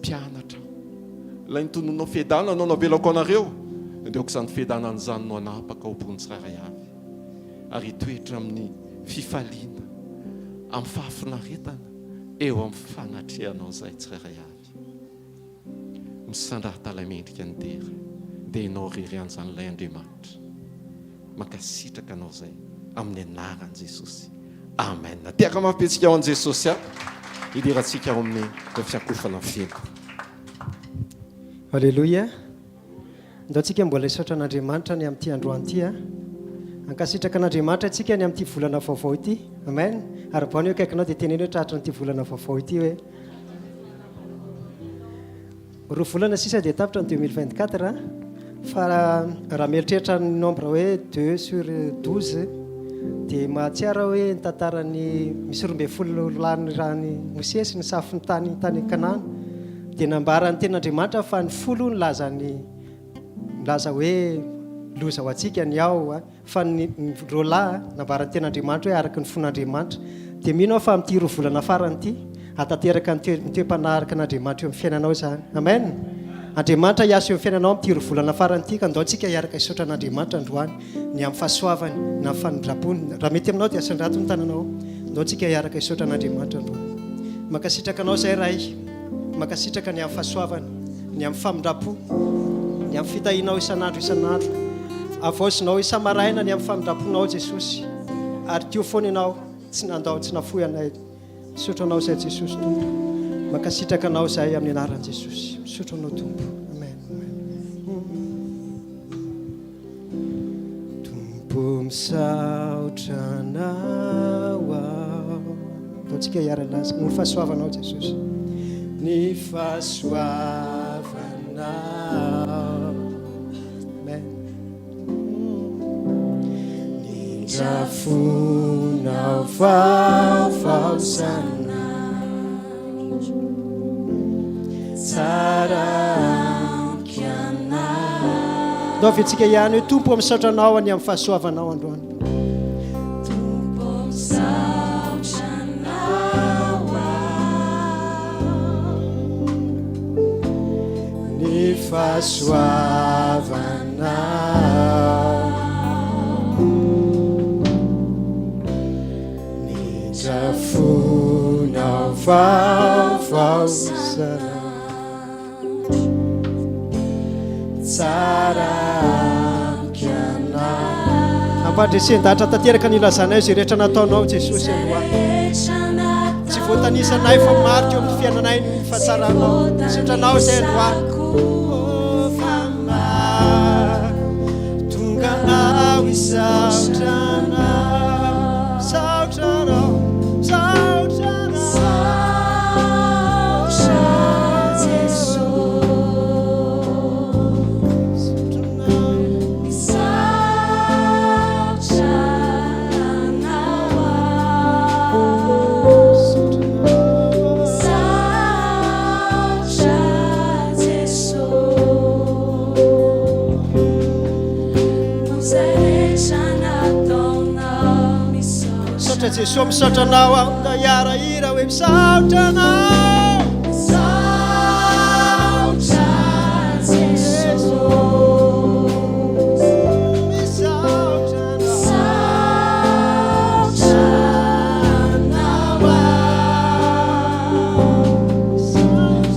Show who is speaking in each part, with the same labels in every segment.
Speaker 1: mpianatra ilay nitononao fiadana anao navelako anareo andeoko izany fiadanany izany no anapaka ompony tsiraray avy ary toetra amin'ny fifaliana amin'ny fahafinaretana eo amin'ny fanatrehanao izay tsiraray avy misandrahatala mendrika ny dera dia ianao rery an'izany ilay Andriamanitra mankasitraka anao izay amin'ny anaran'i Jesosy amen. Tiaka mampihetsika ao an' Jesosy hidirantsika ao amin'ny fiakofana feno.
Speaker 2: Halleluja. Ndao tsika mbola hisaotra an'Andriamanitra ny amin'ity androany ity ankasitraka an'Andriamanitra tsika ny amin'ity volana vaovao ity amen. Ary bao ny akaikinao dia teneny hoe tratra n'ity volana vaovao ity hoe roa volana sisa dia tapitra ny 2024 fa raha mieritreritra ny nombre hoe 2 sur 12 dia mahatsiara hoe ny tantarany misy 12 lany rahany Mosesy ny safiny tany Kanana dia nambarany ten'Andriamanitra fa ny folo ny laza hoe loza ho antsika ny ao fa ny rola nambarany ten'Andriamanitra hoe araka ny fon'Andriamanitra dia mino fa amin'ity roa volana farany ity atateraka ny toe-panaraka an'Andriamanitra eo amin'ny fiainanao izany amen. Andriamanitra hiasa eo amin'ny fiainanao amin'ity roa volana farany ity ka ndao tsika hiaraka hisaotra an'Andriamanitra androany ny amin'ny fahasoavany na amin'ny fanondrapony raha mety aminao dia asandrato ny tananao ndao tsika hiaraka hisaotra an'Andriamanitra androany makasitraka anao izay ray makasitraka ny amin'ny fahasoavany ny amin'ny famondrapo ny amin'ny fitahinao isan'andro avosinao isamaraina ny amin'ny famondraponao Jesosy ary tio foana ianao tsy nandao tsy nafoy anay misaotra anao izay Jesosy tompo makasitraka anao izay amin'ny anaran'i Jesosy misaotra anao tompo amen. Tompo misaotra anao ndao tsika hiara-laza ny fahasoavanao Jesosy ny fahasoavanao amen. Ny drafonao vaovao sanandro tsara amkianao ndao avetsika ihany hoe tompo misaotra anao any amin'ny fahasoavanao androany fahasoavanao ny drafonao vaovao sanandro tsara amkianao ampandresendahatra tanteraka ny ilazanay izay rehetra nataonao Jesosy androany tsy voatanisanay fa marika eo amin'ny fiainanay ny fahasaranao misotranao izay androany Jesosy misaotra anao aho da hiarahira hoe misaotra anao misaotra Jesosy misaotra anao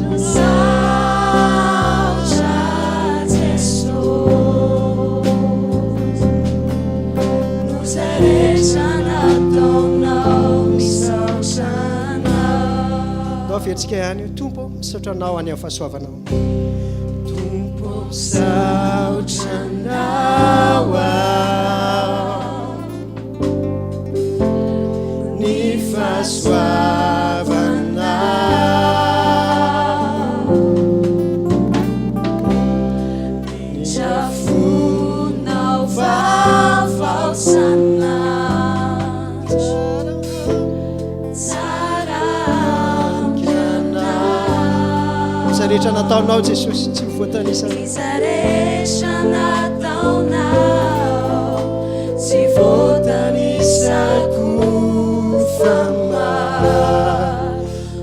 Speaker 2: misaotra Jesosy nos rehetra fihetsika ihany tompo misaotra anao any amin'ny fahasoavanao tompo misaotra anao ny fahasoavanao ny drafonao vaovao sanandro rehetra nataonao Jesosy tsy voatanisana rehetra nataonao tsy voatanisako fama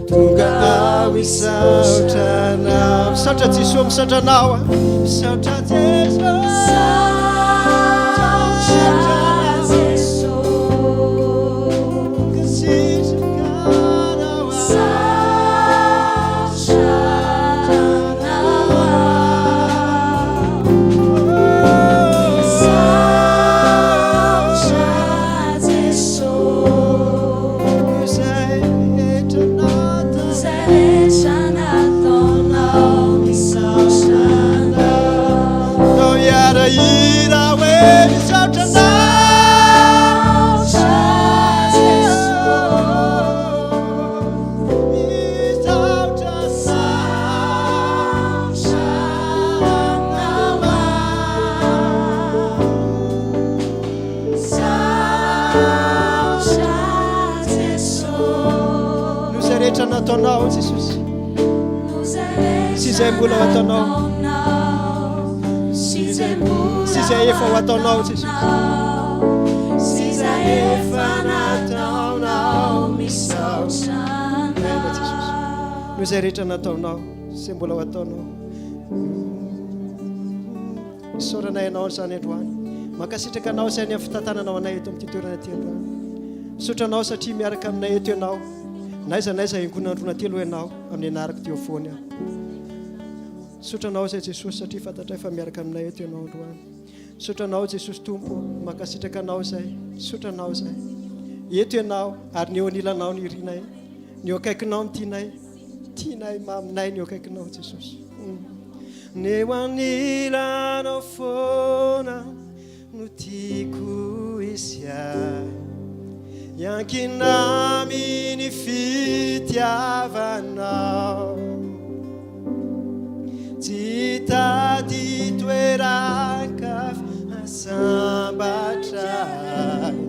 Speaker 2: tonga aho hisaotra misaotra Jesosy misaotra anao misaotra nataonao Jesosy sy izay mbola ho ataonao sy izay efa ho ataonao Jesosy sy izay efa nataonao misaotra Jesosy noho izay rehetra nataonao sy mbola ho ataonao misaoranay anao zany androany mankasitraka anao zay ny amin'ny fitantananao anay eto amin'ity toerana ty androany misaotranao satria miaraka aminay eto ianao naiza ingonandrona telo ianao amin'ny anarako teo foany aho sotranao zay Jesosy satria fantatray fa miaraka aminay eto ianao androany sotranao Jesosy tompo mankasitraka anao zay sotranao zay eto ianao ary ny eo anilanao ny irinay ny eo akaikinao ny tianay maminay ny eo akaikinao Jesosy ny eo anilanao foana no tiako isy ahy yankinami ny fitiavanao tsy tady toeraka asambatray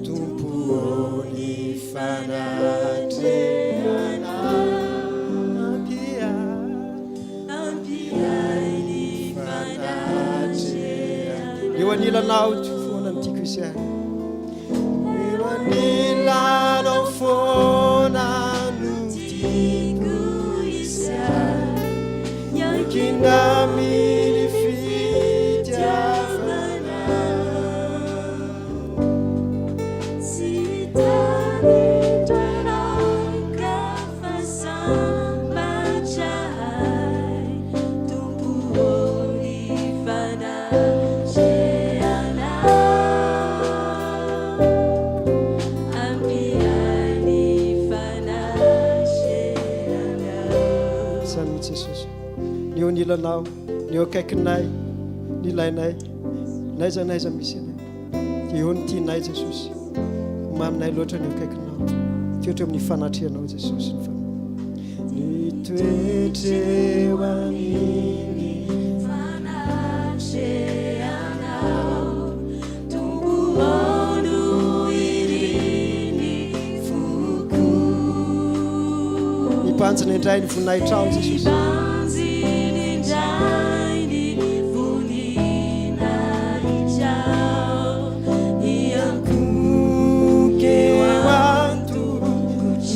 Speaker 2: tompo ny fanatreana ampiay ny fanatreana eo anilanao foana ny tiako isy ahy nilanao foana no tiako isy ahy yankinami ny fitiavanao tsy tady toeraka fasambatray tompo ny fanatreana Jesosy ny eo nilanao ny eo akaikinay ny ilainay naiza misy anay dia eo ny tianay Jesosy maminay loatra ny eo akaikinao teotra amin'ny fanatrehanao Jesosy ny toetreo amin'ny fanatrehanao tompoano iriny foko nipanjina indray ny voninahitra ao Jesosy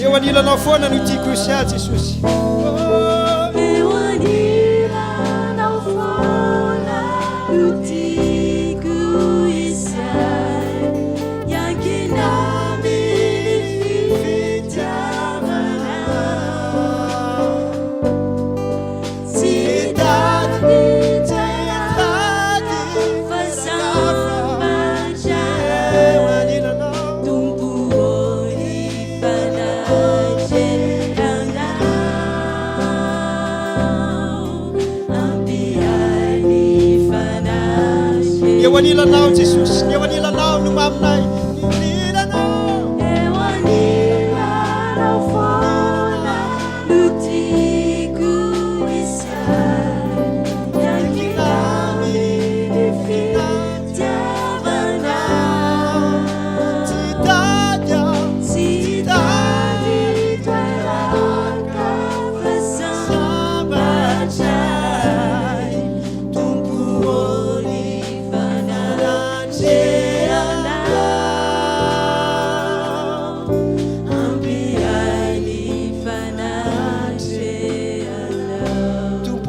Speaker 2: eo anilanao foana no tiako isy ahy Jesosy eo anilanao foana no tiako isy ahy yankinami fitiavanao tsy tady fasambatray eo anilanao tompoany eo anilanao Jesosy eo anilanao no maminay eo anilanao foana no tiako isy ahy yankinami ny fitiavanao tsy tady toeraka fasambatray tompoany fanatrehanao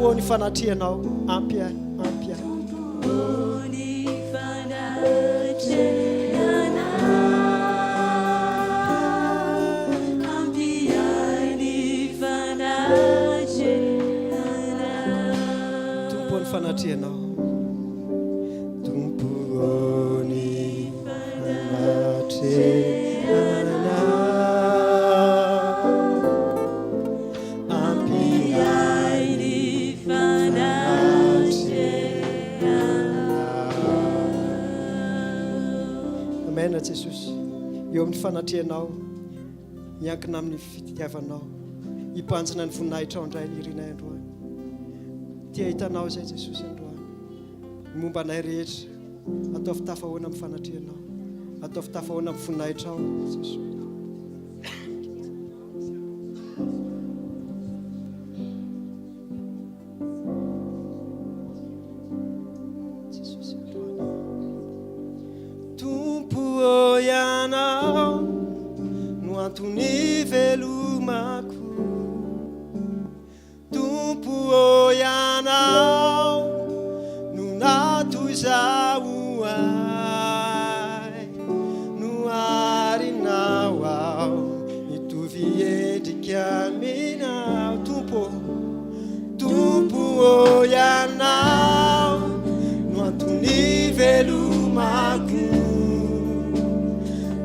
Speaker 2: tompo ny fanatrianao ampy ahy ampy ahy fanatrianao tompony fanatrianao ampiai ny fanatrianao amena Jesosy eo amin'ny fanatrianao miankina amin'ny fitiavanao hipanjina ny voninahitra ao indray ny irinay androany tia hitanao zay Jesosy androany momba anay rehetra atao fitafahoana amin'ny fanatrianao atao fitafahoana amin'ny voninahitra ao Jesosy Jesosy androany tompo ianao no antony velomako tompo ianao no natoizao ahy no arinao ao mitovy endrika aminao tompo ianao no antony velomako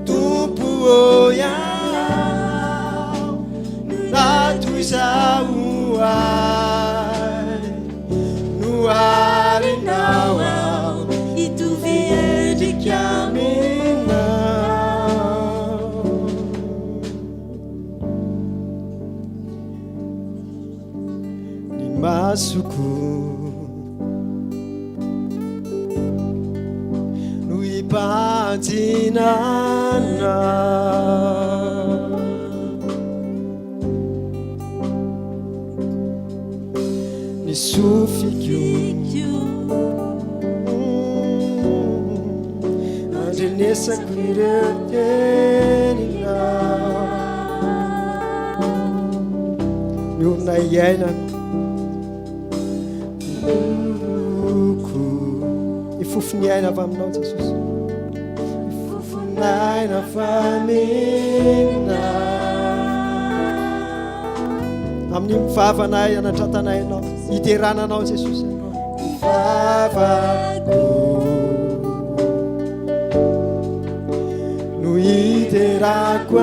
Speaker 2: tompo ianao no natoizao no arinao ao mitovy endrika aminao ny masoko no hipanjinana ny sofiko andrenesako ireo teninao miorina iainana loko ifofony aina avy aminao Jesosy ifofony aina avy amina amin'ny mivavanay anatratanay anao iterananao Jesosy mivavako no iterako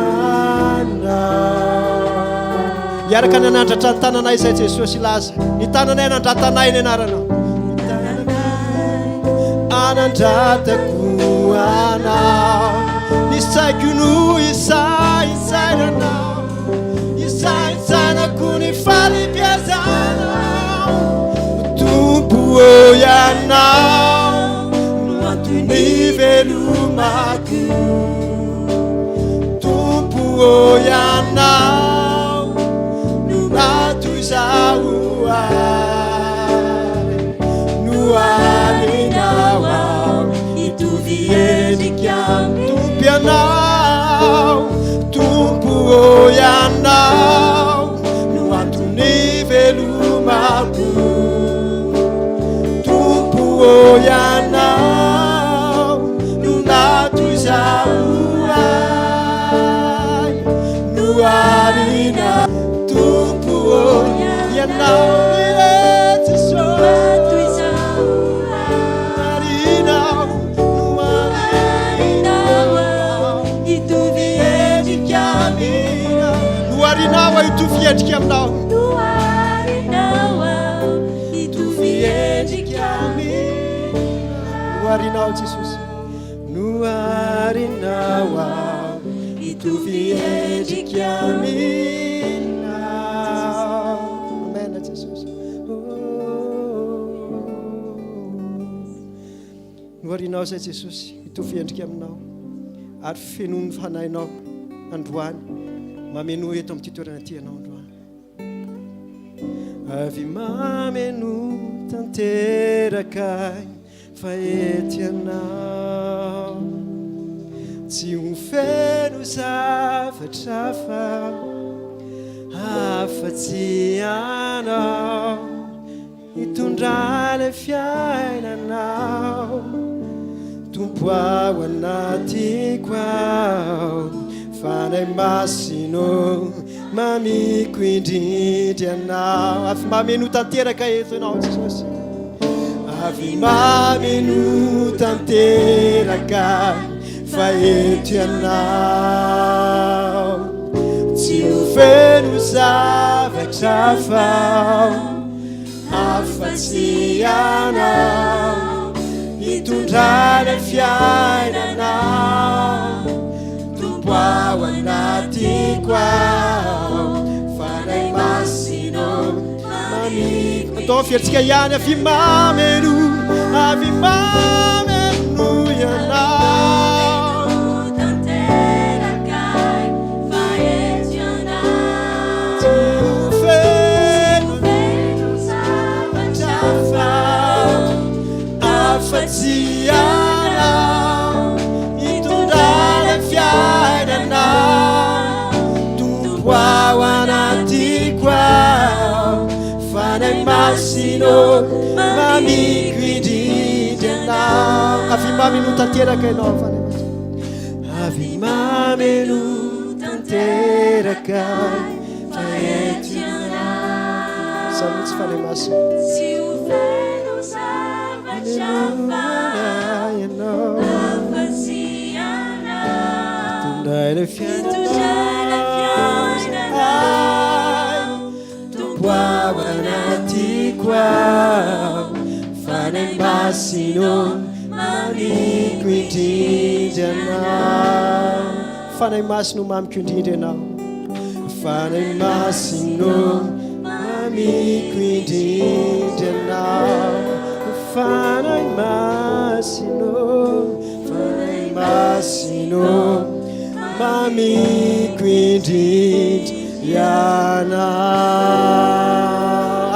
Speaker 2: anao iaraka ny anandratra ny tananay izay Jesosy laza ny tananay anandratanay ny anaranao anandratako anao ny saiko no isaitsainanao isaitsainako ny falipiazanao tompo ianao no antony velomako tompo ianao no natoizao ahy no arinao ao mitovy endrika tompo ianao tompo ianao no antony velomako tompo ianao no natoizao ahy no arina tompo ianao itovy endrika aminao no arinao Jesosy no arinao ao itovy endrika aminao amena Jesosy no arinao zay Jesosy itovy endrika aminao ary fenony fanahinao androany mameno eto amin'ny toerana ty anao androany avy mameno tanteraka fa ety anao tsy ho feno zavatra fa afa-tsy anao hitondra le fiainanao tompo ao anatiko ao fanay masino mamiko indrindry anao avy mameno tanteraka eto ianao Jesosy avy mameno tanteraka fa eto ianao tsy ho feno zavatra fao afa-tsy anao hitondra le fiainanao tompo ao anatiko ao fanay masino mamiko atao fieritsika ihany avy mameno ianao tsy ho feno zavatra fao afa-tsy anao hitondra le fiainanao tompo ao anatiko ao fanay masino mamiko indrindry anao avy mameno tanteraka ianao fanay masino avy mameno tanteraka fa eto ianao samitsy fanay masino
Speaker 3: tsy ho feno zavatra fao afa-tsy anao
Speaker 2: hitondra le fiainanao tompo ao anatiko ao fanay masino mamiko indrindry anao fanay masino mamiko indrindry anao fanay masino mamiko indrindry anao fanay masino mamiko indrindry anao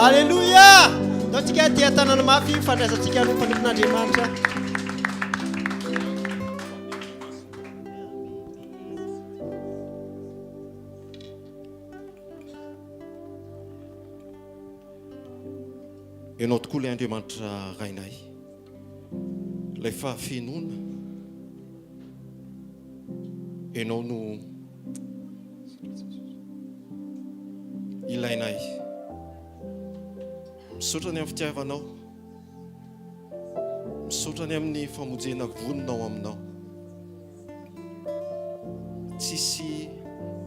Speaker 2: alleluia taontsika tia tanàna mafy fandraisantsika nompanofin''Andriamanitra
Speaker 1: ianao tokoa ilay Andriamanitra rainay ilay fahafenona ianao no ilainay misaotra ny amin'ny fitiavanao misaotra ny amin'ny famojena voninao aminao tsisy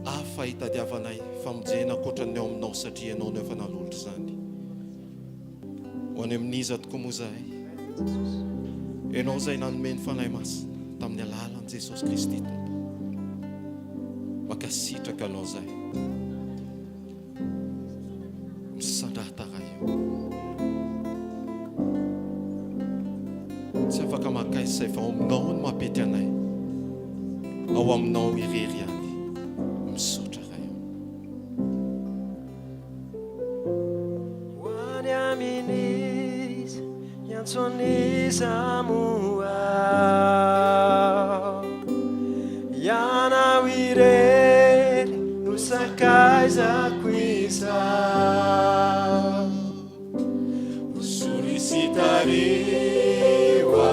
Speaker 1: hafa hitadiavanay famojena ankoatran'ny ao aminao satria ianao no efa nalolotra izany ho any amin'iza tokoa moa zahay ianao izay nanome ny fanahy masina tamin'ny alalan'i Jesosy Kristy tompo makasitraka anao zay misandrahtara eo tsy afaka makay izay fa ao aminao no mampety anay ao aminao irery any misaotra ra eo
Speaker 2: hoany amin'izy iantsoniza moa ianao irery no sakaizako izao solicitariwa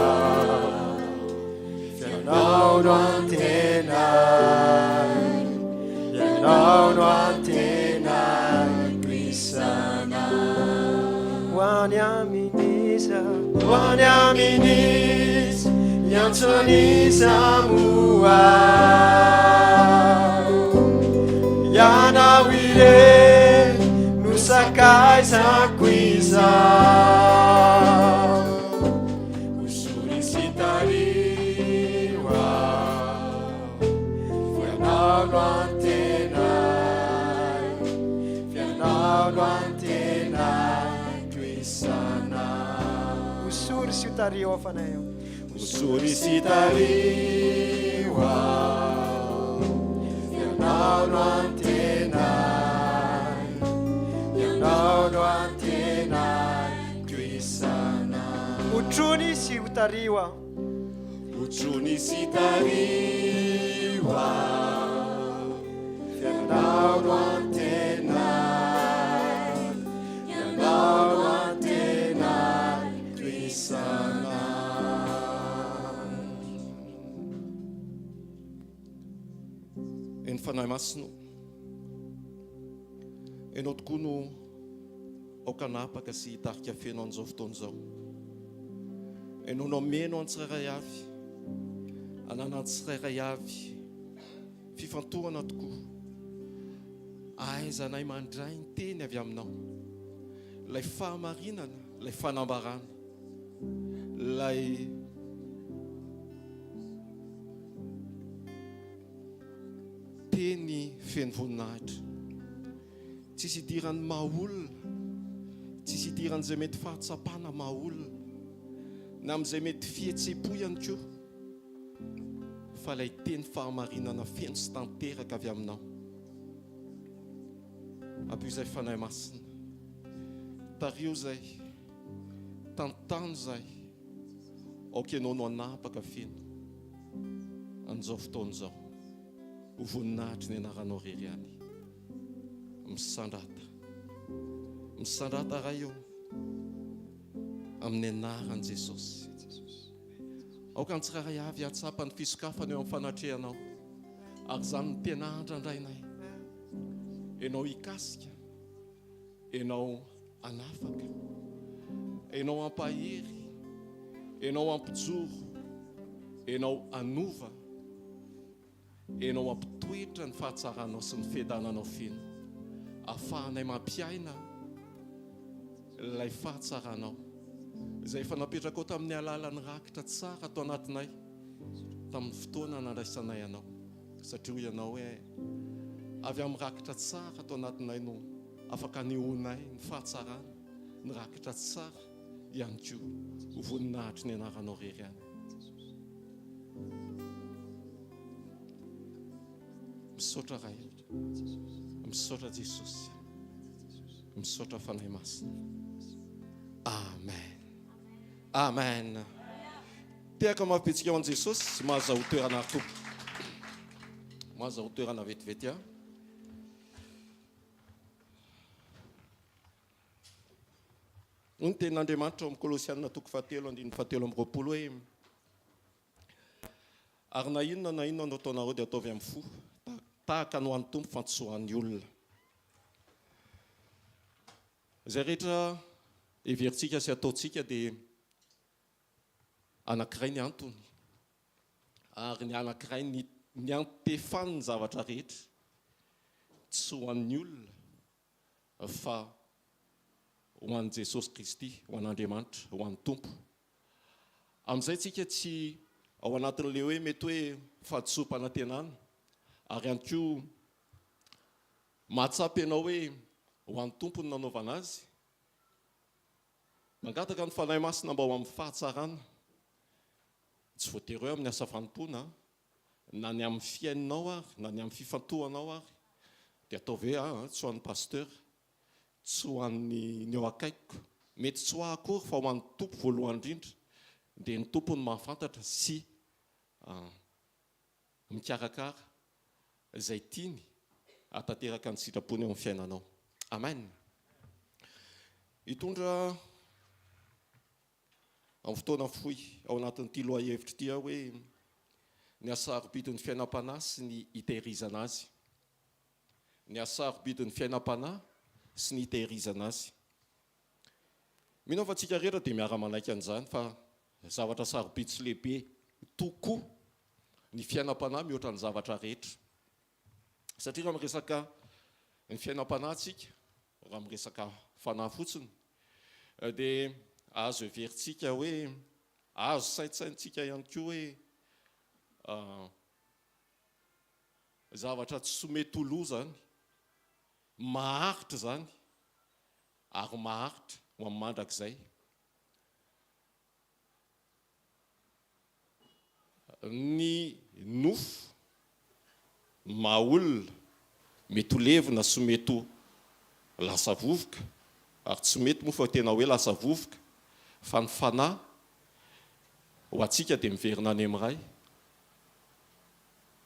Speaker 2: ianao no antenay ianao no antenay krisana hoany aminiza iantsoniza moa ianao irery no sakaizako izao solicitariwa ianao no antenay ianao no antenay krisana solicitariwa fanay solicitariwa ianao no antenay ianao no antenay krisana utrony sy utariwa utrony sy tariwa ianao no antenay ianao no antenay
Speaker 1: fanahy masino ianao tokoa no aoka napaka sy hitarika feno an'izao fotoana izao. Ianao no ameno any tsirairay avy, anana tsirairay avy fifantohana tokoa, ahaizanay mandray ny teny avy aminao, ilay fahamarinana, ilay fanambarana, ilay teny feno voninahitra. Tsisy idiran'ny mahaolona, tsisy idiran'izay mety fahatsapana mahaolona, na amin'izay mety fihetsepo ihany koa, fa ilay teny fahamarinana feno sy tanteraka avy aminao. Ampio izay fanahy masina, tario izay, tantano izay, aoka ianao no anapaka feno an'izao fotoana izao. Ho voninahitry ny anaranao rery any. Misandrata ray eo amin'ny anaran'i Jesosy. Aoka ny tsirairay avy hatsapa ny fisokafana eo amin'ny fanatrehanao, ary izany ny tena andrandrainay. Ianao hikasika, ianao anafaka, ianao ampahery, ianao ampijoro, ianao anova, ianao ampitoetra ny fahatsaranao sy ny fiadananao feno, ahafahanay mampiaina ilay fahatsaranao izay efa napetraka ao tamin'ny alalan'ny rakitra tsara atao anatinay tamin'ny fotoana nandraisanay anao, satria ianao hoe avy amin'ny rakitra tsara atao anatinay no afaka nehoanay ny fahatsarana, ny rakitra tsara ihany koa. Ho voninahitry ny anaranao rery any. Misaotra ray, misaotra Jesosy, misaotra fanahy masina. Amen. Amen. Tehaka mampitsika ao an' Jesosy, mahazaho toerana ary tompo. Mahazaho toerana vetivety aho. Ny tenin'Andriamanitra amin'ny Kolosianina 3:7-8 hoe ary na inona no ataonareo dia ataovy amin'ny fo, tahaka no an'ny tompo fantsoan'ny olona. Izay rehetra everitsika sy ataontsika dia anankiray ny antony, ary ny anankiray ny antefany ny zavatra rehetra, tsy ho an'ny olona fa ho an'i Jesosy Kristy, ho an'Andriamanitra, ho an'ny tompo. Amin'izay tsika tsy ao anatin'ilay hoe mety hoe fahadisom-panantenana, ary ihany koa mahatsapy ianao hoe ho an'ny tompo ny nanaovana azy. Mangataka ny fanahy masina mba ho amin'ny fahatsarana, tsy voatery hoe amin'ny asa vanim-poana, na ny amin'ny fiainanao ary, na ny amin'ny fifantohanao ary, dia ataovy hoe tsy ho an'ny pasteur, tsy ho an'ny eo akaikiko, mety tsy ho akory fa ho an'ny tompo voalohany indrindra, dia ny tompo ny mahafantatra sy mikarakara izay tiany atateraka ny sitrapony eo amin'ny fiainanao. Amen. Hitondra amin'ny fotoana fohy ao anatin'ity lohahevitra ity aho hoe ny asarobidin'ny fiainam-panahy sy ny hitehirizana azy. Ny asarobidin'ny fiainam-panahy sy ny hitehirizana azy. Mino fa tsika rehetra dia miara-manaiky an'izany fa zavatra sarobidy sy lehibe tokoa ny fiainam-panahy mihoatra ny zavatra rehetra. Satria raha miresaka ny fiainam-panahy tsika, raha miresaka fanahy fotsiny, dia azo everitsika hoe azo saintsaintsika ihany koa hoe zavatra tsy somety ho lo zany, maharitra zany, ary maharitra ho amin'ny mandrakizay. Ny nofo mahaolona mety ho levina sy mety ho lasa vovoka, ary tsy mety moa fa tena hoe lasa vovoka, fa ny fanahy ho atsika dia miverina any amin'iray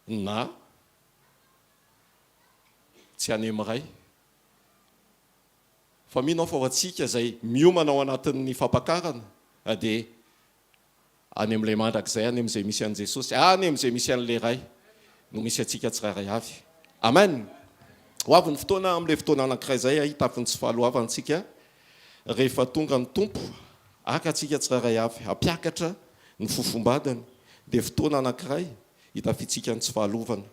Speaker 1: na tsy any amin'iray, fa mino fa ho atsika izay miomana ao anatin'ny fampakarana dia any amin'ilay mandrakizay, any amin'izay misy an'i Jesosy, any amin'izay misy an'ilay ray no misy atsika tsirairay avy. amen. Ho avy ny fotoana amin'ilay fotoana anankiray zay hitafiny tsy fahaloavantsika rehefa tonga ny tompo aka antsika tsiraray avy hampiakatra ny fofombadany dia fotoana anankiray hitafitsika ny tsy fahalovana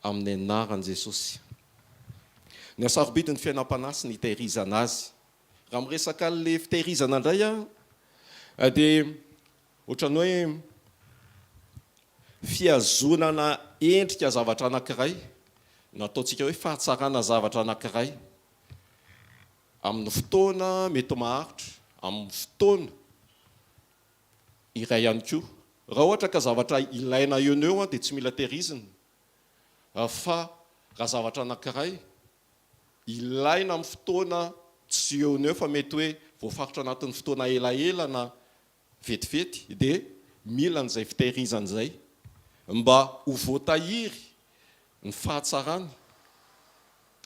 Speaker 1: amin'ny anaran'i Jesosy. Ny asarobidiny fiainam-panasy ny hitehirizana azy. Raha miresaka an'ilay fitehirizana indray dia ohatran'ny hoe fiazonana endrika zavatra anankiray, nataontsika hoe fahatsarana zavatra anankiray amin'ny fotoana mety maharitra, amin'ny fotoana iray ihany koa. Raha ohatra ka zavatra ilaina eo eo dia tsy mila tehirizina, fa raha zavatra anankiray ilaina amin'ny fotoana tsy eo eo fa mety hoe voafaritra anatin'ny fotoana elaela na vetivety dia mila n'izay fitehirizana izay mba ho voatahiry ny fahatsarany.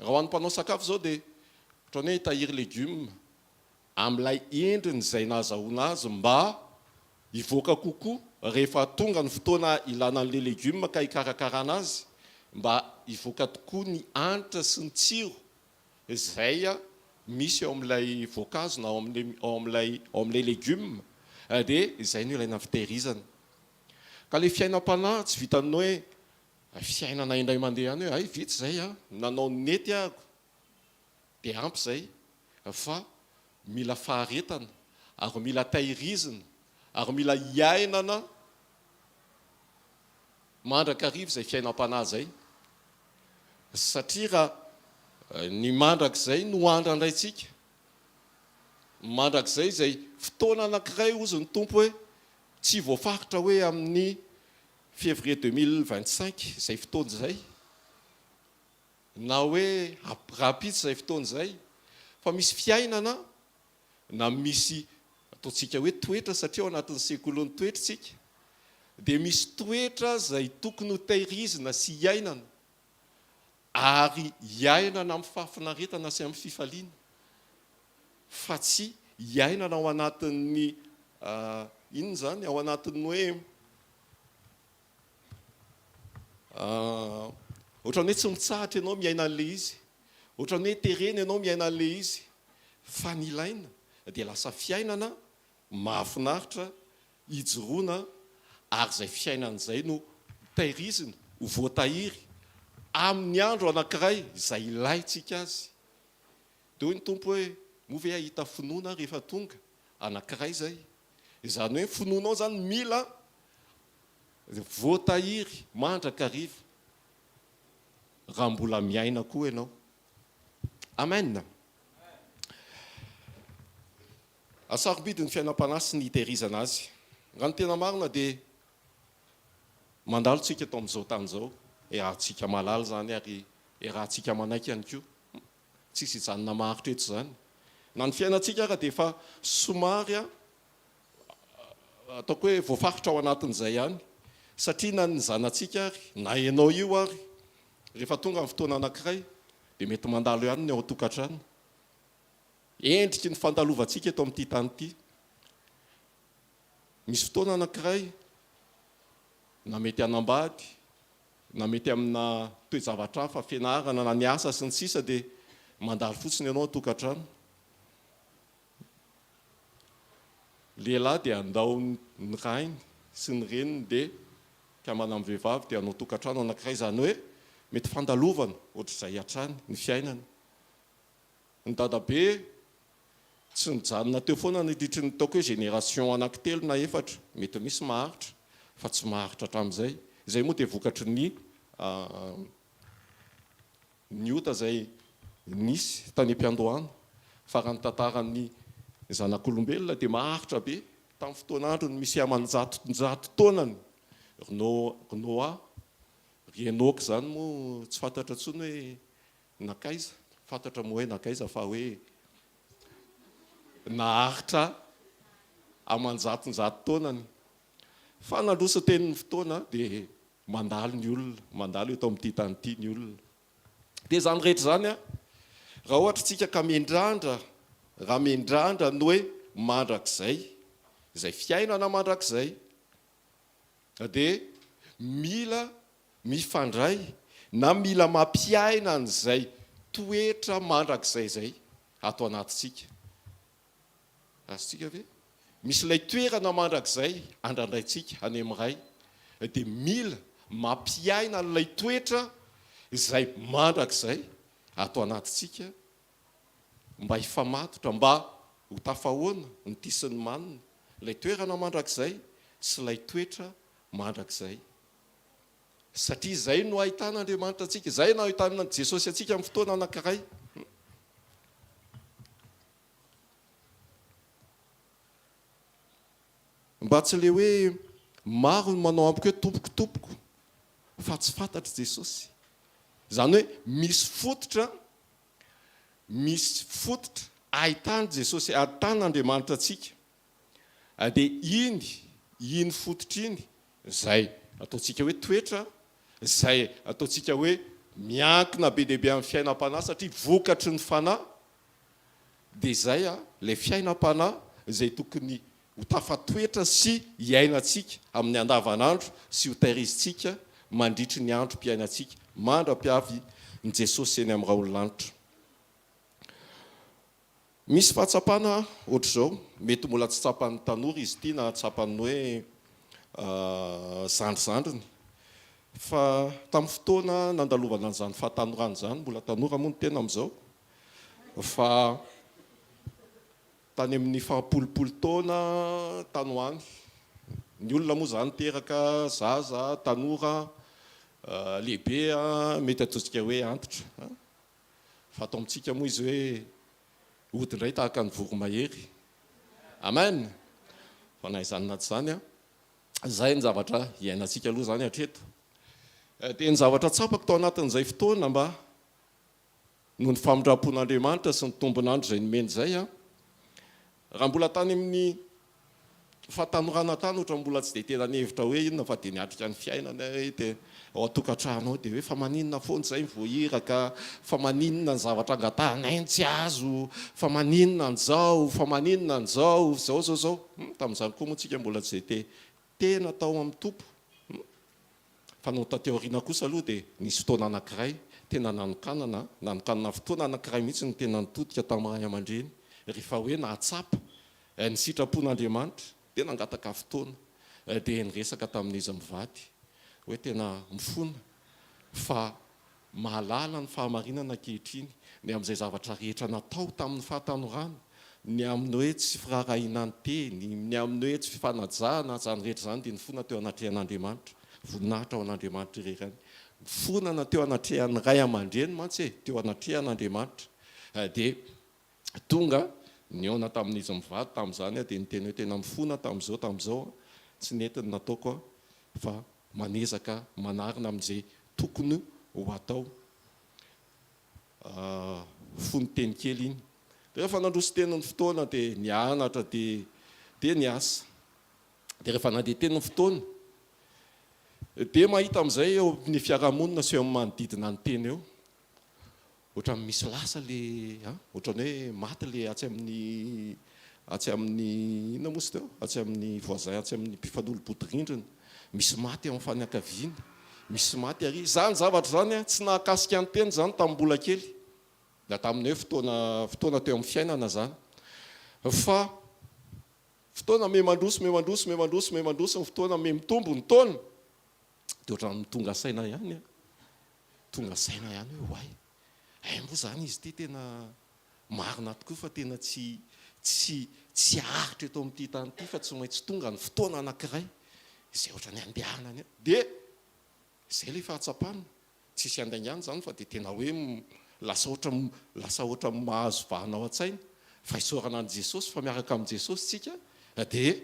Speaker 1: Raha ho an'ny mpanao sakafo zao dia ohatran'ny hoe hitahiry legioma amin'ilay endriny izay nahazahoana azy mba hivoaka kokoa rehefa tonga ny fotoana ilana an'ilay legioma ka hikarakarana azy mba hivoaka tokoa ny hanitra sy ny tsiro izay misy ao amin'ilay voankazo na ao amin'ilay legioma dia izay no ilaina fitehirizana. Ka ilay fiainam-panahy tsy vitan'ny hoe fiainana indray mandeha ihany hoe ay vitsy izay nanao nety ahako dia ampy izay, fa mila faharetana ary mila tahirizina ary mila hiainana mandrakariva izay fiainam-panahy izay, satria raha ny mandrakizay no andrandraitsika, mandrakizay izay fotoana anankiray ozy ny tompo hoe tsy voafaritra hoe amin'ny février 2025 izay fotoana izay, na hoe rapitsy izay fotoana izay, fa misy fiainana na misy ataontsika hoe toetra, satria ao anatin'ny sekolon'ny toetra tsika, dia misy toetra izay tokony ho tehirizina sy hiainana ary hiainana amin'ny fahafinaretana sy amin'ny fifaliana, fa tsy hiainana ao anatin'ny inona zany, ao anatin'ny hoe ohatran'ny hoe tsy mitsahatra ianao miaina an'ilay izy, ohatran'ny hoe terena ianao miaina an'ilay izy, fa ny ilaina dia lasa fiainana mahafinaritra, hijoroana, ary izay fiainana izay no tehirizina, ho voatahiry amin'ny andro anankiray izay ilaitsika azy. Dia hoy ny tompo hoe move ahita finoana rehefa tonga anankiray izay, izany hoe finoanao zany mila voatahiry mandrakariva raha mbola miaina koa ianao. Amen. Asarobidiny fiainam-panahy sy ny hitehirizana azy. Raha ny tena marina dia mandalo tsika eto amin'izao tany izao, rahantsika malala zany ary rahantsika manaiky ihany koa, tsisy hijanona maharitra eto zany. Na ny fiainantsika ary dia efa somary ataoko hoe voafaritra ao anatin'izay ihany, satria na ny zanantsika ary na ianao io ary rehefa tonga amin'ny fotoana anankiray dia mety mandalo ihany ny ao an-tokantrano. Endriky ny fandalovantsika eto amin'ity tany ity. Misy fotoana anankiray na mety hanambady, na mety amina toe-zavatra hafa, fianarana na ny asa sy ny sisa, dia mandalo fotsiny ianao an-tokantrano. Lehilahy dia andao ny rainy sy ny reniny dia kamana amin'ny vehivavy dia hanao tokantrano anankiray, izany hoe mety fandalovana ohatr'izay hatrany ny fiainana. Ny dadabe tsy nijanona teo foana nidritry ny taoko hoe génération anankitelo na efatra, mety misy maharitra fa tsy maharitra hatramin'izay. Izay moa dia vokatry ny ota izay nisy tany am-piandohana, fa raha ny tantaran'ny zanak'olombelona dia maharitra be. Tamin'ny fotoan'andro ny misy aman-jato taonany, Noa, Henok zany moa tsy fantatra intsony hoe nakaiza, fantatra moa hoe nakaiza fa hoe naharitra aman-jatonjato taonany. Fa nandroso tenin'ny fotoana dia mandalo ny olona, mandalo eto amin'ity tany ity ny olona. Dia zany rehetra zany raha ohatra tsika ka mendrandra, raha mendrandra ny hoe mandrakizay, izay fiainana mandrakizay, dia mila mifandray, na mila mampiaina an'izay toetra mandrakizay zay atao anatitsika. Azontsika ve? Misy ilay toerana mandrakizay andrandraitsika any amin'iray dia mila mampiaina an'ilay toetra izay mandrakizay atao anatitsika mba hifamatotra, mba ho tafahoana ny tisin'ny manina ilay toerana mandrakizay sy ilay toetra mandrakizay. Satria izay no ahitana Andriamanitra atsika, izay no ahitana Jesosy atsika amin'ny fotoana anankiray. Mba tsy le hoe maro ny manao ampiko hoe tompoko fa tsy fantatra Jesosy. Izany hoe misy fototra ahitana Jesosy, ahitan'Andriamanitra atsika. Dia iny fototra iny izay ataontsika hoe toetra, izay ataontsika hoe miankina be dia be amin'ny fiainam-panahy satria vokatry ny fanahy. Dia izay ilay fiainam-panahy izay tokony ho tafatoetra sy hiainantsika amin'ny andavanandro sy ho tahirizitsika mandritry ny androm-piainantsika mandra-piavy ny Jesosy eny amin'ny rahaolinanitra. Misy fahatsapana ohatr'izao, mety mbola tsy tsapan'ny tanora izy ity na tsapan'ny hoe zandrizandriny. Fa tamin'ny fotoana nandalovana an'izany fahatanorana izany, mbola tanora moa ny tena amin'izao, fa tany amin'ny fahampolopolo taona tany ho any. Ny olona moa izany teraka zaza, tanora, lehibe mety ataontsika hoe antitra. Fa atao amintsika moa izy hoe hodindray tahaka ny voromahery. Amen. Fa na izany na tsy izany izay ny zavatra iainantsika aloha izany hatreto. Dia ny zavatra tsapako tao anatin'izay fotoana mba noho ny famindram-pon'Andriamanitra sy ny tombon'andro izay nomeny izay raha mbola tany amin'ny fahatanorana tany ohatra mbola tsy dia tena nihevitra hoe inona fa dia niatrika ny fiainana dia ao an-tokantrano dia hoe fa maninona foana izay mivoahiraka, fa maninona ny zavatra angatanay tsy azo, fa maninona an'izao, fa maninona an'izao, zao. Tamin'izany koa moa tsika mbola tsy dia tena tao amin'ny tompo. Fa no tateoriana kosa aloha dia nisy fotoana anankiray tena nanokanana fotoana anankiray mihitsy ny tena nitodika tamin'ny ray aman-dreny rehefa hoe nahatsapa ny sitrapon'Andriamanitra dia nangataka fotoana dia niresaka tamin'izy mivady hoe tena mifona fa mahalala ny fahamarinana ankehitriny ny amin'izay zavatra rehetra natao tamin'ny fahatanorana, ny amin'ny hoe tsy firarahiana ny teny, ny amin'ny hoe tsy fifanajana zany rehetra izany dia nifona teo anatrehan'Andriamanitra, voninahitra ao an'Andriamanitra ireny. Fonana teo anatrehan'ny ray aman-dreny mantsy teo anatrehan'Andriamanitra. Dia tonga niona tamin'izy mivady tamin'izany dia niteny hoe tena mifona tamin'izao tsy netiny nataoko fa manezaka manarina amin'izay tokony ho atao. Fony teny kely iny. Rehefa nandroso tenin'ny fotoana dia nianatra dia niasa. Dia rehefa nandeha tenin'ny fotoana dia mahita amin'izay eo ny fiarahamonina sy eo amin'ny manodidina ny teny eo. Ohatra misy lasa le ohatran'ny hoe maty le atsy amin'ny inona moa sy teo, atsy amin'ny voisin, atsy amin'ny mpifanolo-bodirindrina, misy maty amin'ny faniakaviana, misy maty ary. Izany zavatra zany tsy nahakasika ny teny zany tamin'ny mbola kely. Da tamin'ny hoe fotoana teo amin'ny fiainana zany. Fa fotoana me mandroso ny fotoana me mitombo ny taona. Dia ohatran'ny tonga saina ihany. Tonga saina ihany hoe hoay. Moa zany izy ity tena marina tokoa fa tena tsy aritra eto amin'ity tany ity fa tsy maintsy tonga ny fotoana anankiray izay ohatran'ny andehanany. Dia izay ilay fahatsapana. Tsisy andaingana zany fa dia tena hoe lasa ohatra mahazo vahana ao an-tsaina fa isaorana an' Jesosy fa miaraka amin'i Jesosy tsika dia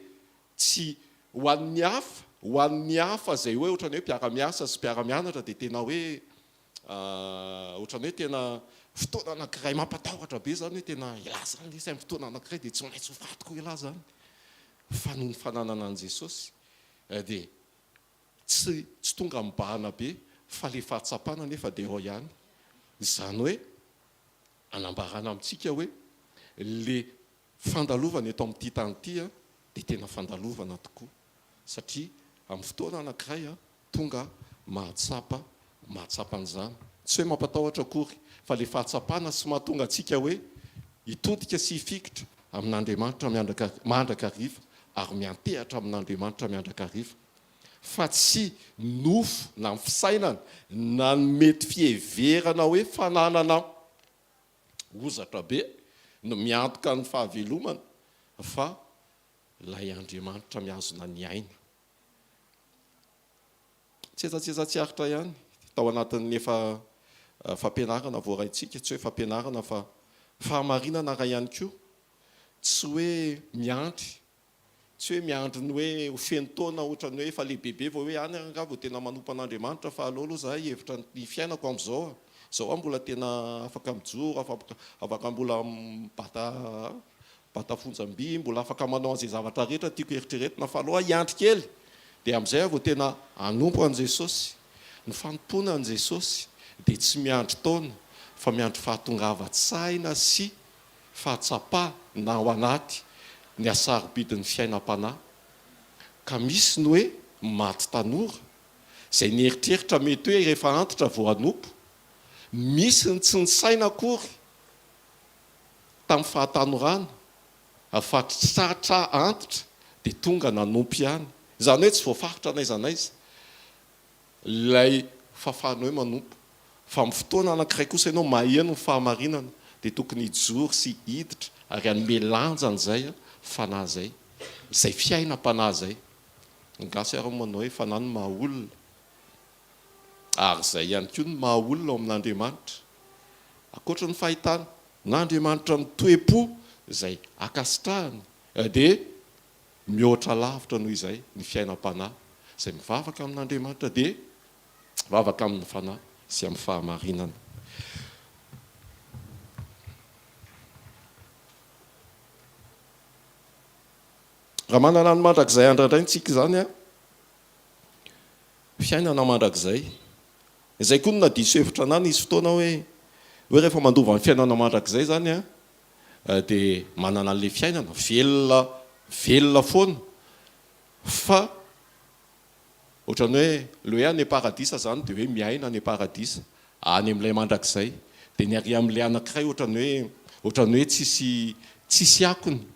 Speaker 1: tsy ho an'ny hafa izay hoe ohatran'ny hoe mpiara-miasa sy mpiara-mianatra dia tena hoe ohatran'ny hoe tena fotoana anankiray mampatahotra be zany hoe tena ilaza ny lesy amin'ny fotoana anankiray dia tsy maintsy ho fatiko ilaza zany fa noho ny fananana an' Jesosy dia tsy tonga mibahana be fa le fahatsapana nefa dia ao ihany. Izany hoe anambarana amintsika hoe le fandalovana eto amin'ity tany ity dia tena fandalovana tokoa satria amin'ny fotoana anankiray tonga mahatsapa mahatsapan'izany tsy hoe mampatahotra akory fa le fahatsapana sy mahatonga antsika hoe hitodika sy hifikitra amin'Andriamanitra mandraka hariva ary miantehatra amin'Andriamanitra miandraka hariva fa tsy nofo na fisainana na mety fieverana hoe fananana ozatra be no miantoka ny fahavelomana fa lay Andriamanitra mihazona ny aina. Tsetsatsiaritra ihany tao anatin'ny efa fampianarana voaraintsika tsy hoe fampianarana fa fahamarinana raha ihany koa tsy hoe miandry tsy hoe miandry ny hoe ho feno taona ohatrany hoe efa lehibebe vao hoe any nga vao tena manompo an'Andriamanitra fa aloha zahay hevitra ny fiainako amin'izao zao mbola tena afaka mijoro afaka mbola bata fonjam-by mbola afaka manao an'izay zavatra rehetra tiako eritreretina fa aloha hiandry kely dia amin'izay vao tena hanompo an' Jesosy ny fanompona an' Jesosy dia tsy miandry taona fa miandry fahatongava-tsaina sy fahatsapa na ao anaty ny asarobidin'ny fiainam-panahy ka misy ny hoe maty tanora izay nieritreritra mety hoe rehefa antitra vao hanompo misy ny tsy ny saina akory tamin'ny fahatanorana fa tratra antitra dia tonga nanompo ihany izany hoe tsy voafaritra n'aiza n'aiza ilay fahafahana hoe manompo fa amin'ny fotoana anankiray kosa ianao maheno ny fahamarinana dia tokony hijoro sy hiditra ary hanome lanja an'izay fanahy zay izay fiainam-panahy zay gasy ary manao hoe fanahy ny mahaolona ary izay ihany koa ny mahaolona ao amin'Andriamanitra ankoatra ny fahitana n'Andriamanitra ny toe-po izay akasitrahany dia mihoatra lavitra noho izay ny fiainam-panahy izay mivavaka amin'Andriamanitra dia mivavaka amin'ny fanahy sy amin'ny fahamarinana. Raha manana ny mandrakizay andradray ntsika zany fiainana mandrakizay izay koa no nadiso hevitra anany izy fotoana hoe rehefa mandova ny fiainana mandrakizay zany dia manana an'ilay fiainana velona foana fa ohatrany hoe le hoe any paradisa zany dia hoe miaina any paradisa any amin'ilay mandrakizay dia ny ary amin'ilay anankiray ohatrany hoe tsisy akony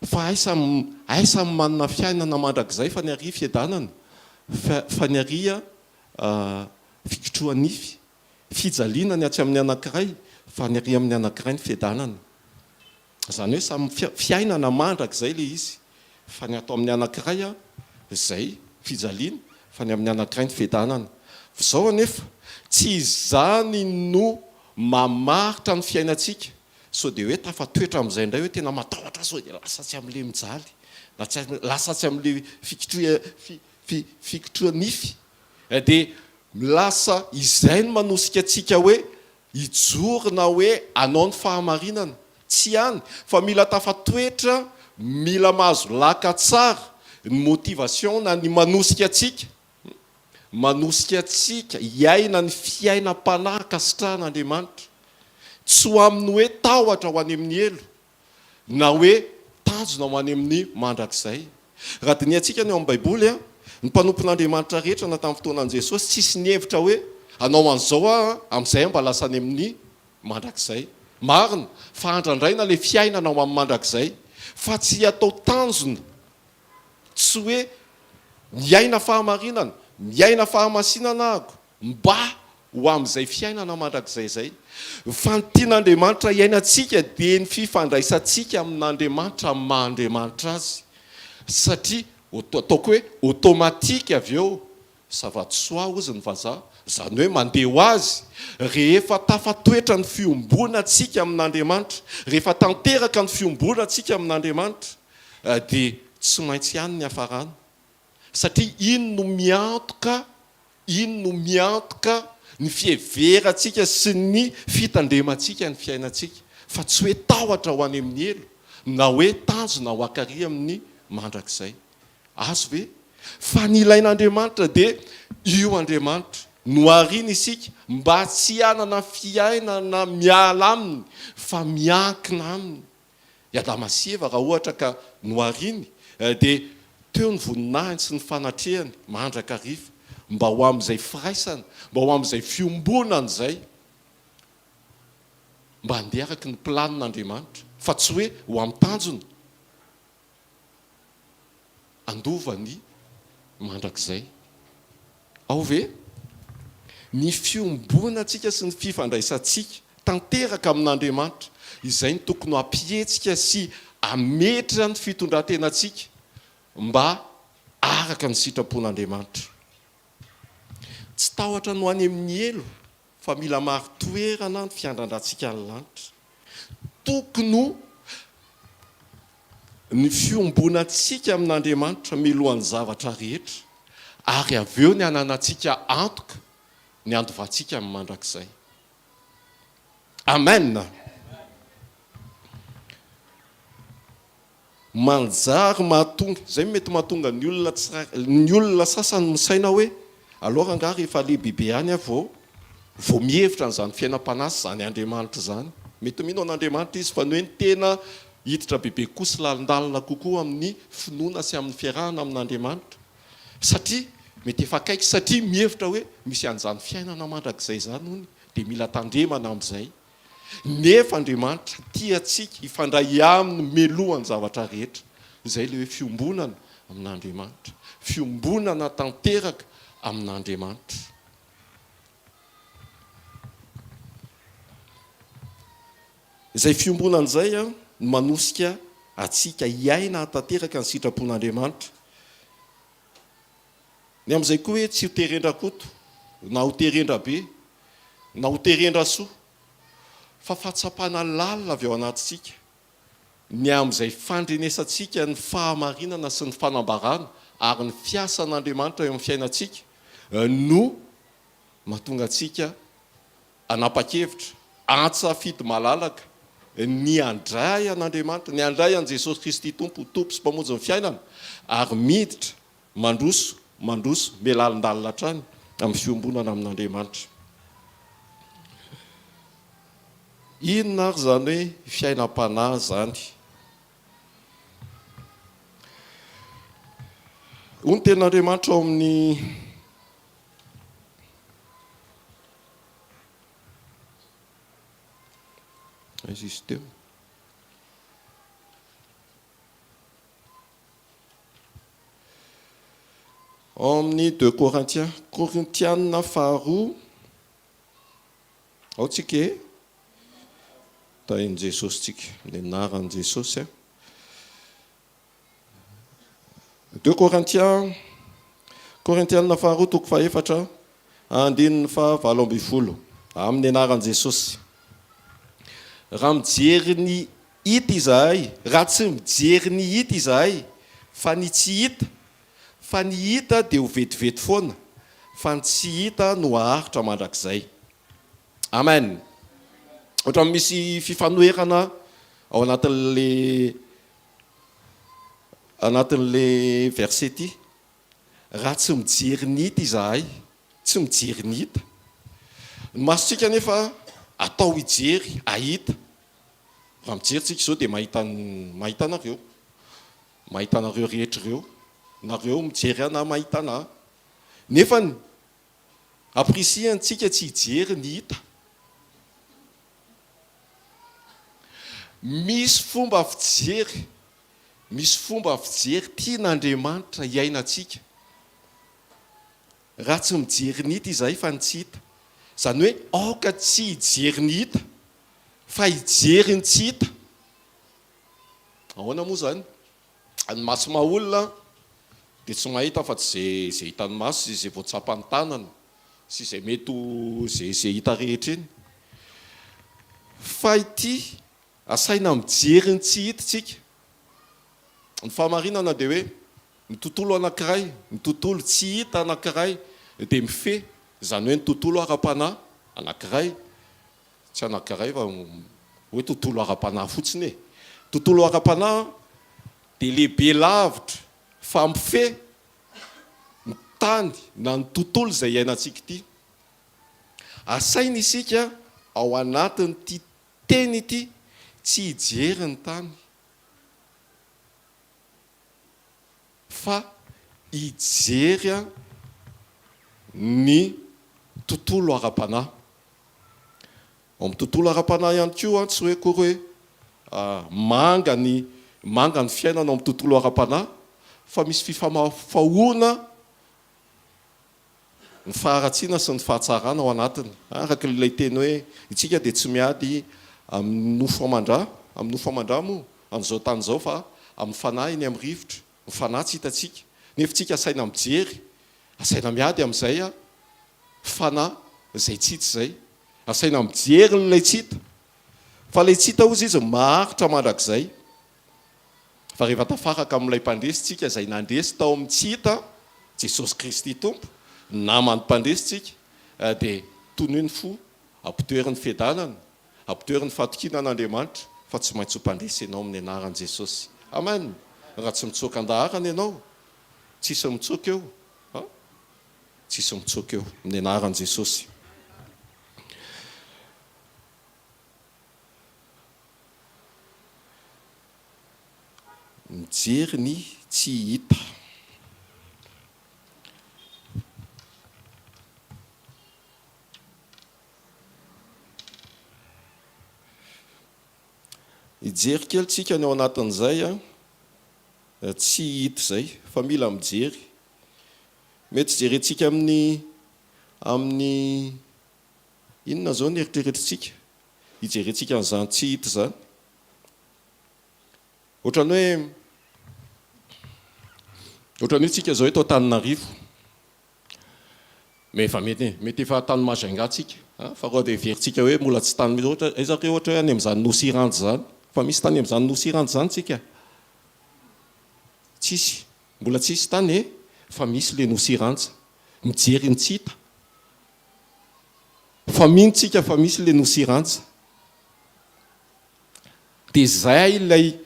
Speaker 1: fa aisa manana fiainana mandrakizay fa ny ary fiadanana fa ny ary fikitroanify fijaliana ny atsy amin'ny anankiray fa ny ary amin'ny anankiray ny fiadanana izany hoe samy fiainana mandrakizay le izy fa ny atao amin'ny anankiray izay fijaliana fa ny amin'ny anankiray ny fiadanana zao anefa tsy izany no mamaritra ny fiainantsika so dia hoe tafatoetra amin'izay indray hoe tena matahotra so dia lasa tsy amin'ilay mijaly lasa tsy amin'ilay fikitroanify dia lasa izay no manosika antsika hoe hijorona hoe anao ny fahamarinana tsy hany fa mila tafatoetra mila mahazo laka tsara ny motivation na ny manosika antsika hiaina ny fiainam-panahy kasitrahan'Andriamanitra tsy ho amin'ny hoe tahotra ho any amin'ny elo na hoe tanjona ho any amin'ny mandrakizay raha diniantsika ny ao amin'ny baiboly ny mpanompon'Andriamanitra rehetra na tamin'ny fotoanan'i Jesosy tsisy ny hevitra hoe anao an'izao amin'izay mba lasa any amin'ny mandrakizay marina fa andrandraina le fiainana ao amin'ny mandrakizay fa tsy atao tanjona tsy hoe miaina fahamarinana miaina fahamasinana ako mba ho amin'izay fiainana mandrakizay zay fa ny tian'Andriamanitra iainantsika dia ny fifandraisantsika amin'Andriamanitra amin'ny maha-Andriamanitra azy satria ataoko hoe automatika avy eo savatsoa ozy ny vazaha izany hoe mandeha ho azy rehefa tafatoetra ny fiombona antsika amin'Andriamanitra rehefa tanteraka ny fiombona antsika amin'Andriamanitra dia tsy maintsy ihany ny hafarana satria ino no miantoka ny fieverantsika sy ny fitandremantsika ny fiainantsika fa tsy hoe tahotra ho any amin'ny elo na hoe tanjona ho akary amin'ny mandrakizay azo ve fa ny ilain'Andriamanitra dia io Andriamanitra noharina isika mba tsy hanana fiainana miala aminy fa miankina aminy Adamasieva raha ohatra ka nohariny dia teo ny voninahiny sy ny fanatrehany mandraka riva mba ho amin'izay firaisana, mba ho amin'izay fiombonana izay, mba handeha araky ny planin'Andriamanitra, fa tsy hoe ho amin'ny tanjona andovany mandrakizay. Ao ve ny fiombonantsika sy ny fifandraisantsika tanteraka amin'Andriamanitra, izay ny tokony hampietsika sy hametrana ny fitondran-tenantsika mba araka ny sitrapon'Andriamanitra. Tsy tahotra no any amin'ny elo, fa mila maro toerana ny fiandrandratsika ny lanitra. Tokony ny fiombonantsika amin'Andriamanitra milohan'ny zavatra rehetra, ary avy eo ny ananantsika antoka ny andovantsika amin'ny mandrakizay. Amen. Manjary mahatonga, zay mety mahatonga ny olona sasany misaina hoe alors nga rehefa lehibibe any avao vao mihevitra n'izany fiainam-panasy zany Andriamanitra zany. Mety mino an'Andriamanitra izy fa noe ny tena hiditra bebe kosa lalindalina kokoa amin'ny finoana sy amin'ny fiarahana amin'Andriamanitra. Satria mety efa akaiky, satria mihevitra hoe misy an'izany fiainana mandrakizay zany hony, dia mila tandremana amin'izay. Nefa Andriamanitra tia antsika hifandray aminy melohany zavatra rehetra. Izay le hoe fiombonana amin'Andriamanitra, fiombonana tanteraka amin'Andriamanitra. Izay fiombonana izay no manosika atsika hiaina tanteraka ny sitrapon'Andriamanitra. Ny amin'izay koa hoe tsy ho terendra koto, na ho terendra be, na ho terendra soa, fa fahatsapana lalina avy ao anatintsika. Ny amin'izay fandrenesantsika ny fahamarinana sy ny fanambarana ary ny fiasan'Andriamanitra eo amin'ny fiainantsika no mahatonga antsika hanapa-kevitra, antsafidy malalaka ny handray an'Andriamanitra, ny handray an' Jesosy Kristy tompo sy mpamonjy ny fiainana, ary miditra mandroso melalindalina hatrany amin'ny fiombonana amin'Andriamanitra. Inona ary zany hoe fiainam-panahy zany? Hoy ny tenin'Andriamanitra ao amin'ny aiza izy teo? Ao amin'ny 2 Korintiana faharoa, ao tsika e, tahin'i Jesosy tsika, ny anaran'i Jesosy. 2 Korintiana faharoa toko fahaefatra, andininy faha 20 amin'ny anaran'i Jesosy. Raha mijery ny hita izahay, raha tsy mijery ny hita izahay, fa ny tsy hita, fa ny hita dia ho vetivety foana, fa ny tsy hita no haharitra mandrakizay. Amen. Ohatra misy fifanoherana ao anatin'le verset ty. Raha tsy mijery ny hita izahay, tsy mijery ny hita. Ny masontsika nefa atao hijery, ahita. Raha mijery tsika izao dia mahita anareo rehetra ireo, nareo mijery ana mahita ana. Nefa ny aprisiantsika tsy hijery ny hita. Misy fomba fijery tian'Andriamanitra hiainantsika. Raha tsy mijery ny hita izahay fa ny tsy hita. Zany hoe aoka tsy hijery ny hita, fa hijery ny tsy hita. Ahoana moa zany? Ny maso maha-olona dia tsy mahita fa tsy izay hitan'ny maso, izay voatsapany tanana, sy izay mety izay hita rehetra eny. Fa ity asaina mijery ny tsy hita tsika. Ny fahamarinana dia hoe ny tontolo anankiray, ny tontolo tsy hita anankiray dia mifehy. Zany hoe ny tontolo ara-panahy anankiray, tsy anankiray fa hoe tontolo ara-panahy fotsiny e. Tontolo ara-panahy dia lehibe lavitra fa mifehy ny tany na ny tontolo izay iainantsika ity. Asaina isika ao anatin'ity teny ity tsy hijery ny tany, fa hijery ny tontolo ara-panahy. Ao amin'ny tontolo ara-panahy ihany koa tsy hoe kory hoe manga ny fiainana ao amin'ny tontolo ara-panahy, fa misy fifamafahoana ny faharatsiana sy ny fahatsarana ao anatiny. Araka ilay teny hoe itsika dia tsy miady amin'ny nofo amandra moa an'izao tany izao fa amin'ny fanahy eny amin'ny rivotra. Ny fanahy tsy hitantsika. Nefa tsika asaina mijery, asaina miady amin'izay fanahy izay tsy hita izay. Asaina mijery n'ilay tsy hita. Fa ilay tsy hita ozy izy maharitra mandrakizay. Fa rehefa tafaraka amin'ilay mpandresy tsika izay nandresy tao amin'ny tsy hita, Jesosy Kristy Tompo, namany mpandresy tsika, dia tonoiny fo, ampitoerin'ny fiadanana, ampitoerin'ny fahatokiana an'Andriamanitra, fa tsy maintsy ho mpandresy ianao amin'ny anaran'i Jesosy. Amen. Raha tsy mitsoaka andaharana ianao, tsisy mitsoaka eo. Tsisy mitsoaka eo amin'ny anaran'i Jesosy. Mijery ny tsy hita. Hijery kely tsika ny ao anatin'izay tsy hita izay, fa mila mijery. Mety jerentsika amin'ny inona zao ny eritreretintsika hijerentsika an'izany tsy hita izany. Ohatran'ny hoe tsika zao eto Antananarivo, mety efa tany Majunga tsika, fa raha dia veritsika hoe mbola tsy tany ohatra hoe any amin'izany nosy iranty zany, fa misy tany amin'izany nosy iranty zany tsika? Tsisy, mbola tsisy tany fa misy le nosy iranty. Mijery ny tsy hita. Fa mintsika fa misy le nosy iranty. Dia izay ilay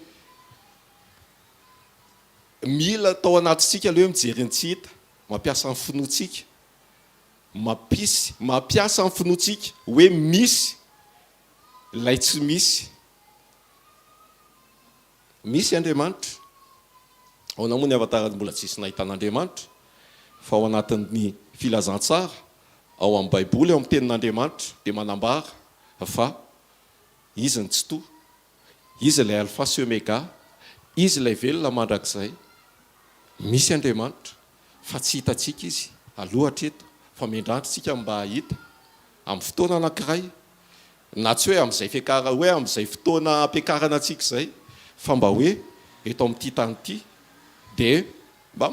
Speaker 1: mila tao anatintsika ilay hoe mijery ny tsy hita, mampiasa ny finoantsika, mampiasa ny finoantsika hoe misy ilay tsy misy. Misy Andriamanitra. Ao namoa ny avatarany mbola tsisy nahitan'Andriamanitra, fa ao anatin'ny filazantsara, ao amin'ny Baiboly, ao amin'ny tenin'Andriamanitra, dia manambara fa izy ny tsy toa, izy ilay alfa sy omega, izy ilay velona mandrakizay. Misy Andriamanitra, fa tsy hitantsika izy aloha hatreto, fa miandrantsika mba hahita amin'ny fotoana anankiray, na tsy hoe amin'izay fiakara hoe amin'izay fotoana ampiakarana antsika izay, fa mba hoe eto amin'ity tany ity, dia mba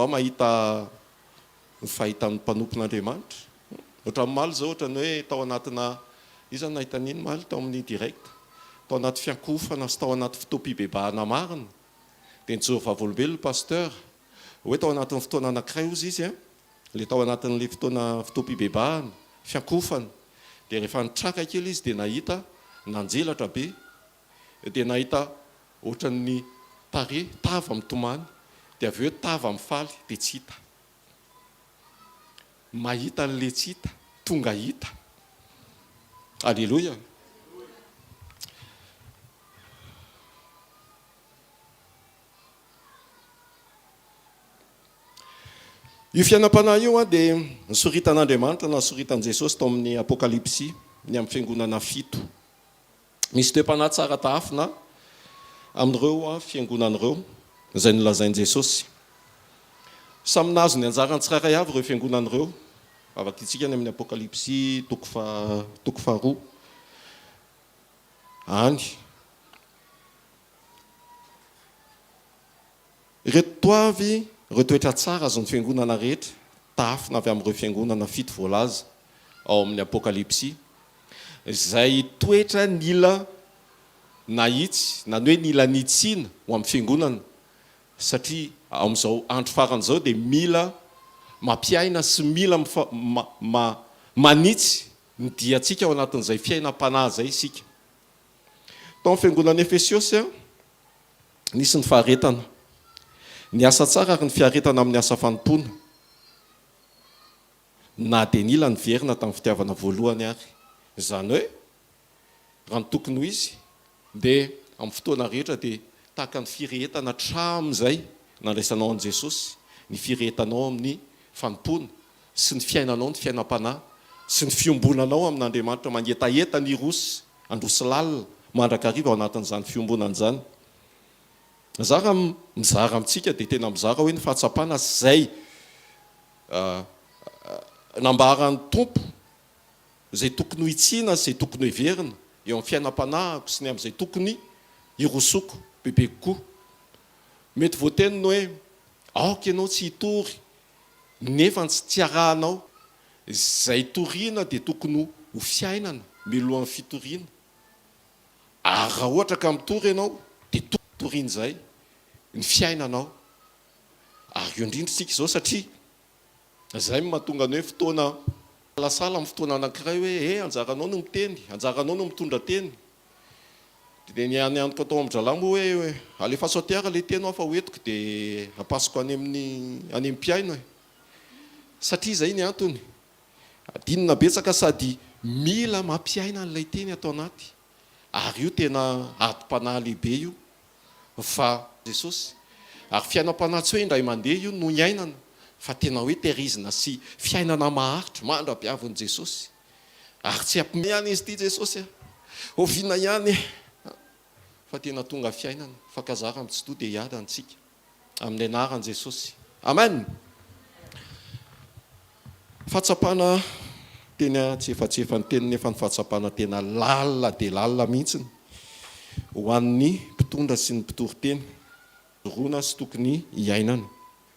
Speaker 1: mahita ny fahitan'ny mpanompon'Andriamanitra. Ohatran'ny maly zao, ohatran'ny hoe tao anatina iza no nahita an'iny maly tao amin'ny direct, tao anaty fiankofana sy tao anaty fotoam-pibebahana marina, dia ny Jehovah-Olombelona pasteur hoe tao anatin'ny fotoana anankiray ozy izy, le tao anatin'le fotoam-pibebahana, fiankofana, dia rehefa nitraka kely izy dia nahita nanjelatra be, dia nahita ohatran'ny tare tava mitomany, dia avy eo tava mifaly, dia tsy hita. Mahita n'le tsy hita, tonga hita. Alléluia. Io fiainam-panahy io dia nisoritan'Andriamanitra na nisoritan'i Jesosy tao amin'ny Apokalipsy, ny amin'ny fiangonana 7. Misy toe-panahy tsara tahafina amin'ireo fiangonan'ireo izay nolazain'i Jesosy. Samy nahazo ny anjarany tsirairay avy ireo fiangonan'ireo. Afaka itsika ny amin'ny Apokalipsy toko faharoa. Any. Ireto toavy ireo toetra tsara azon'ny fiangonana rehetra, tahafina avy amin'ireo fiangonana 7 voalaza ao amin'ny Apokalipsy. Izay toetra nila nahitsy, na hoe nila nitsiana ho amin'ny fiangonana, satria amin'izao andro faran'izao dia mila mampiaina sy mila manitsy ny diantsika ao anatin'izay fiainam-panahy izay isika. Tao amin'ny fiangonana Efesiosy nisy ny faharetana, ny asa tsara ary ny fiaretana amin'ny asa fanompoana, na dia nila ny verina tamin'ny fitiavana voalohany ary. Izany hoe raha ny tokony ho izy dia amin'ny fotoana rehetra dia tahaka ny firehetana hatramin'izay nandraisanao an'i Jesosy, ny firehetanao amin'ny fanompona sy ny fiainanao ny fiainam-panahy sy ny fiombonanao amin'Andriamanitra mangetaeta ny rosy androsy lalina mandrakariva ao anatin'izany fiombonana izany. Zara mizara amintsika dia tena mizara hoe ny fahatsapana zay nambaran'ny tompo zay tokony ho itsina zay tokony ho heverina eo amin'ny fiainam-panahiko sy ny amin'izay tokony hirosoko bebe kokoa. Mety voateniny hoe aoka ianao tsy hitory nefa tsy tiarahanao zay toriana dia tokony ho fiainana milohan'ny fitoriana. Ary raha ohatra ka mitory ianao dia toriana izay ny fiainanao. Ary eo indrindra isika izao satria izay mahatonga ny hoe fotoana lasala amin'ny fotoana anankiray hoe anjaranao no miteny, anjaranao no mitondra teny. Dia nianiko atao amin'ny-dralamo hoe alefa saotiara ilay teny ao fa hoentiko dia apasiko any amin'ny mpiaino. Satria izay ny antony. Adinina betsaka sady mila mampiaina n'ilay teny atao anaty. Ary io tena adi-panahy lehibe io fa Jesosy. Ary fiainam-panahy tsy hoe indray mandeha io no iainana fa tena hoe tehirizina sy fiainana maharitra mandra-piavin'i Jesosy. Ary tsy ampimiany izy ity Jesosy oviana ihany fa tena tonga fiainana fakazara amin'ny tsy to dia hiady antsika amin'ny anaran'i Jesosy. Amen. Fahatsapana tena tsy efa ny teny nefa ny fahatsapana tena lalina dia lalina mihitsiny ho an'ny mpitondra sy ny mpitory-teny rona sy tokony hiainana.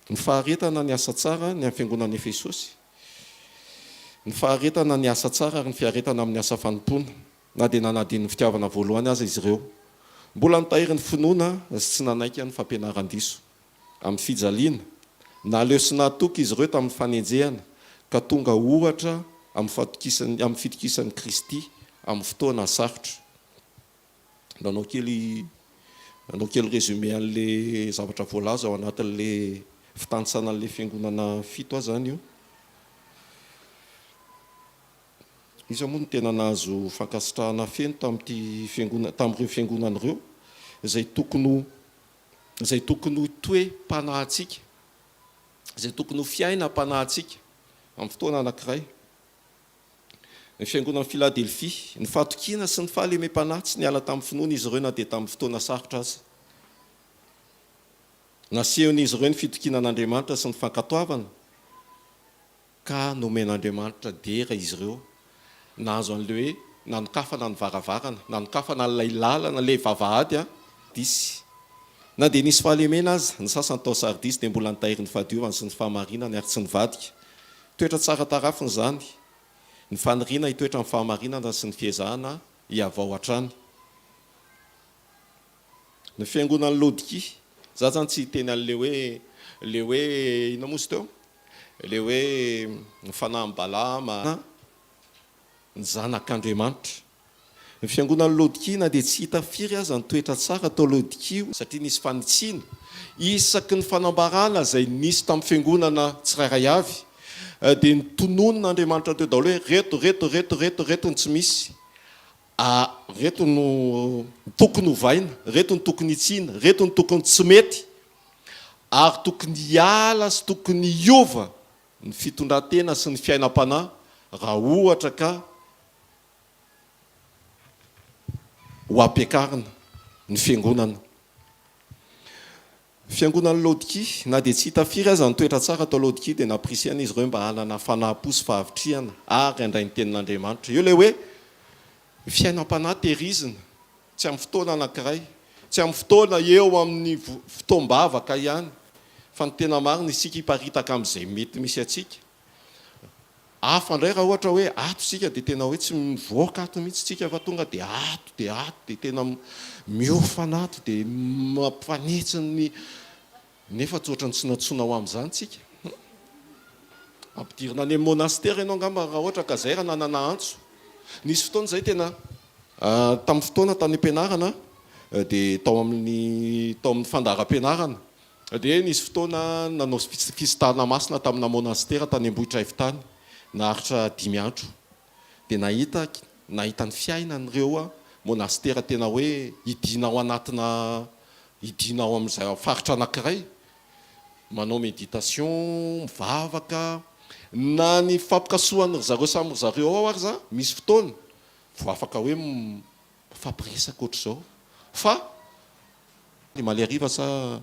Speaker 1: Ny faharetana ny asa tsara ny amin'ny fiangonan'i Efesosy. Ny faharetana ny asa tsara ary ny fiaretana amin'ny asa fanompona na dia nanadiny fitiavana voalohany aza izy ireo. Mbola nitahiry ny finoana sy tsy nanaiky ny fampianaran-diso amin'ny fijaliana na leo sy nahatoky izy ireo tamin'ny fanenjehana ka tonga ohatra amin'ny fitokisan'i Kristy amin'ny fotoana sarotra. Nanao kely résumé an'le zavatra voalaza ao anatin'le fitantsaina an'le fiangonana fito zany io. Izy moa no tena nahazo fankasitrahana feno tamin'ireo fiangonan'ireo izay tokony ho toe-panahintsika, izay tokony ho fiaina panahintsika amin'ny fotoana anankiray. Ny fiangonan'i Philadelphie, ny fahatokiana sy ny fahalemem-panahy tsy niala tamin'ny finoana izy ireo na dia tamin'ny fotoana sarotra aza. Nasehon'izy ireo ny fitokiana an'Andriamanitra sy ny fankatoavana ka nomen'Andriamanitra dera izy ireo nahazo an'le hoe nanokafana ny varavarana, nanokafana n'ilay lalana ilay vavahady disy. Na dia nisy fahalemena aza ny sasany tao Sardis dia mbola nitahiry ny fahadiovana sy ny fahamarinana ary tsy nivadika. Toetra tsara tarafiny izany. Ny faniriana hitoetra amin'ny fahamarinana sy ny fiezahana hiavao hatrany. Ny fiangonan'ny Laodikia, za zany tsy teny an'le hoe ina moa izy teo? Le hoe ny fanahy Balama ny zanak'Andriamanitra. Ny fiangonan'ny Laodikia na dia tsy hita firy aza ny toetra tsara tao Laodikia satria nisy fanitsiana isaky ny fanambarana izay nisy tamin'ny fiangonana tsirairay avy. Dia nitonon'Andriamanitra teo daholo hoe reto ny tsy misy. Reto no tokony hovaina, reto ny tokony hitsina, reto ny tokony tsy mety. Ary tokony hiala sy tokony hiova ny fitondran-tena sy ny fiainam-panahy raha ohatra ka ho ampiakarina ny fiangonana. Fiangonan'ny Laodikia na dia tsy hita firy aza ny toetra tsara tao Laodikia dia naprisiana izy ireo mba hanana fanahy-po sy fahavitriana ary handray ny tenin'Andriamanitra. Eo ilay hoe fiainam-panahy tehirizina tsy amin'ny fotoana anankiray, tsy amin'ny fotoana eo amin'ny fotoam-bavaka ihany fa ny tena marina isika hiparitaka amin'izay mety misy atsika. Hafa indray raha ohatra hoe ato isika dia tena hoe tsy mivoaka ato mihitsy tsika fa tonga dia ato dia tena miofana ato dia mampanetsiny nefa tsy ohatrany tsy natsona ho amin'izany tsika. Ampidirina any amin'ny monastera ianao angamba raha ohatra ka zay raha nanana antso. Nisy fotoana izay tena tamin'ny fotoana tany am-pianarana dia tao amin'ny fandaharam-pianarana dia nisy fotoana nanao fisitahana masina tamina monastera tany Ambohitra Haivitany naharitra 5 andro. Dia nahita ny fiainan'ireo monastera tena hoe hidina ao anatina hidina ao amin'izay faritra anankiray manao méditation, mivavaka, na ny fampikasohany zareo samy zareo ao ary za misy fotoana vo afaka hoe mifampiresaka ohatr'izao. Fa maly hariva sa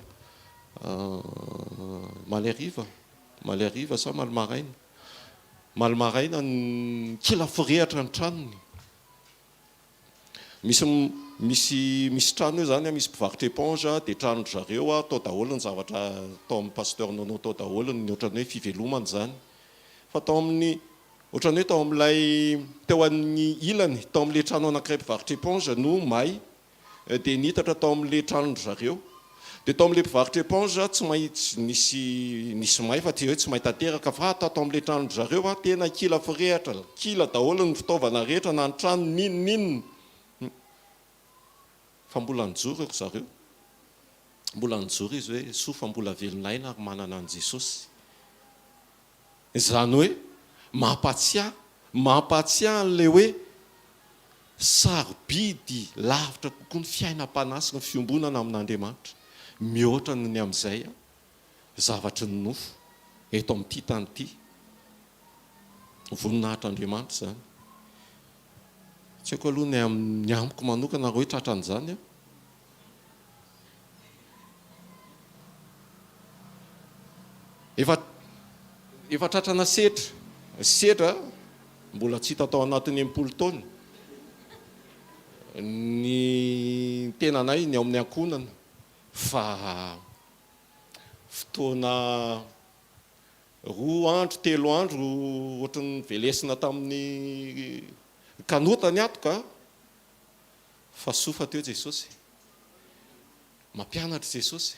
Speaker 1: maly hariva sa maly maraina. Maly maraina ny kila firehatra ny tranony. Misy trano io zany misy mpivarotra éponge dia trano zareo atao daholo ny zavatra atao amin'ny pasteur nono atao daholo ny ohatran'ny hoe fivelomany zany. Fa tao amin'ny ohatran'ny hoe tao amin'ilay teo amin'ny ilany tao amin'ilay trano anankiray mpivarotra éponge no may dia nitatra tao amin'ilay trano zareo. Dia tao amin'ilay mpivarotra éponge tsy mahitsy nisy may fa ty hoe tsy mahay tanteraka fa tao amin'ilay trano zareo tena kila firehatra, kila daholo ny fitaovana rehetra na ny trano ninonninona. Fa mbola nijoro ry zareo. Mbola nijoro izy hoe soa fa mbola velonaina ary manana an' Jesosy. Izany hoe mampatsiahy an'ilay hoe sarobidy lavitra kokoa ny fiainam-panasy ny fiombonana amin'Andriamanitra. Mihoatra ny amin'izay zavatry ny nofo eto amin'ity tany ity. Voninahitr'Andriamanitra zany. Tsy haiko aloha ny amiko manokana hoe tratran'izany. Efa tratrana sedra mbola tsy hita tao anatin'ny 80 taona. Ny tenanay ny ao amin'ny ankonana fa fotoana 2 andro 3 andro ohatran'ny velesina tamin'ny kanotany atoka fa sofa teo Jesosy. Mampianatra Jesosy,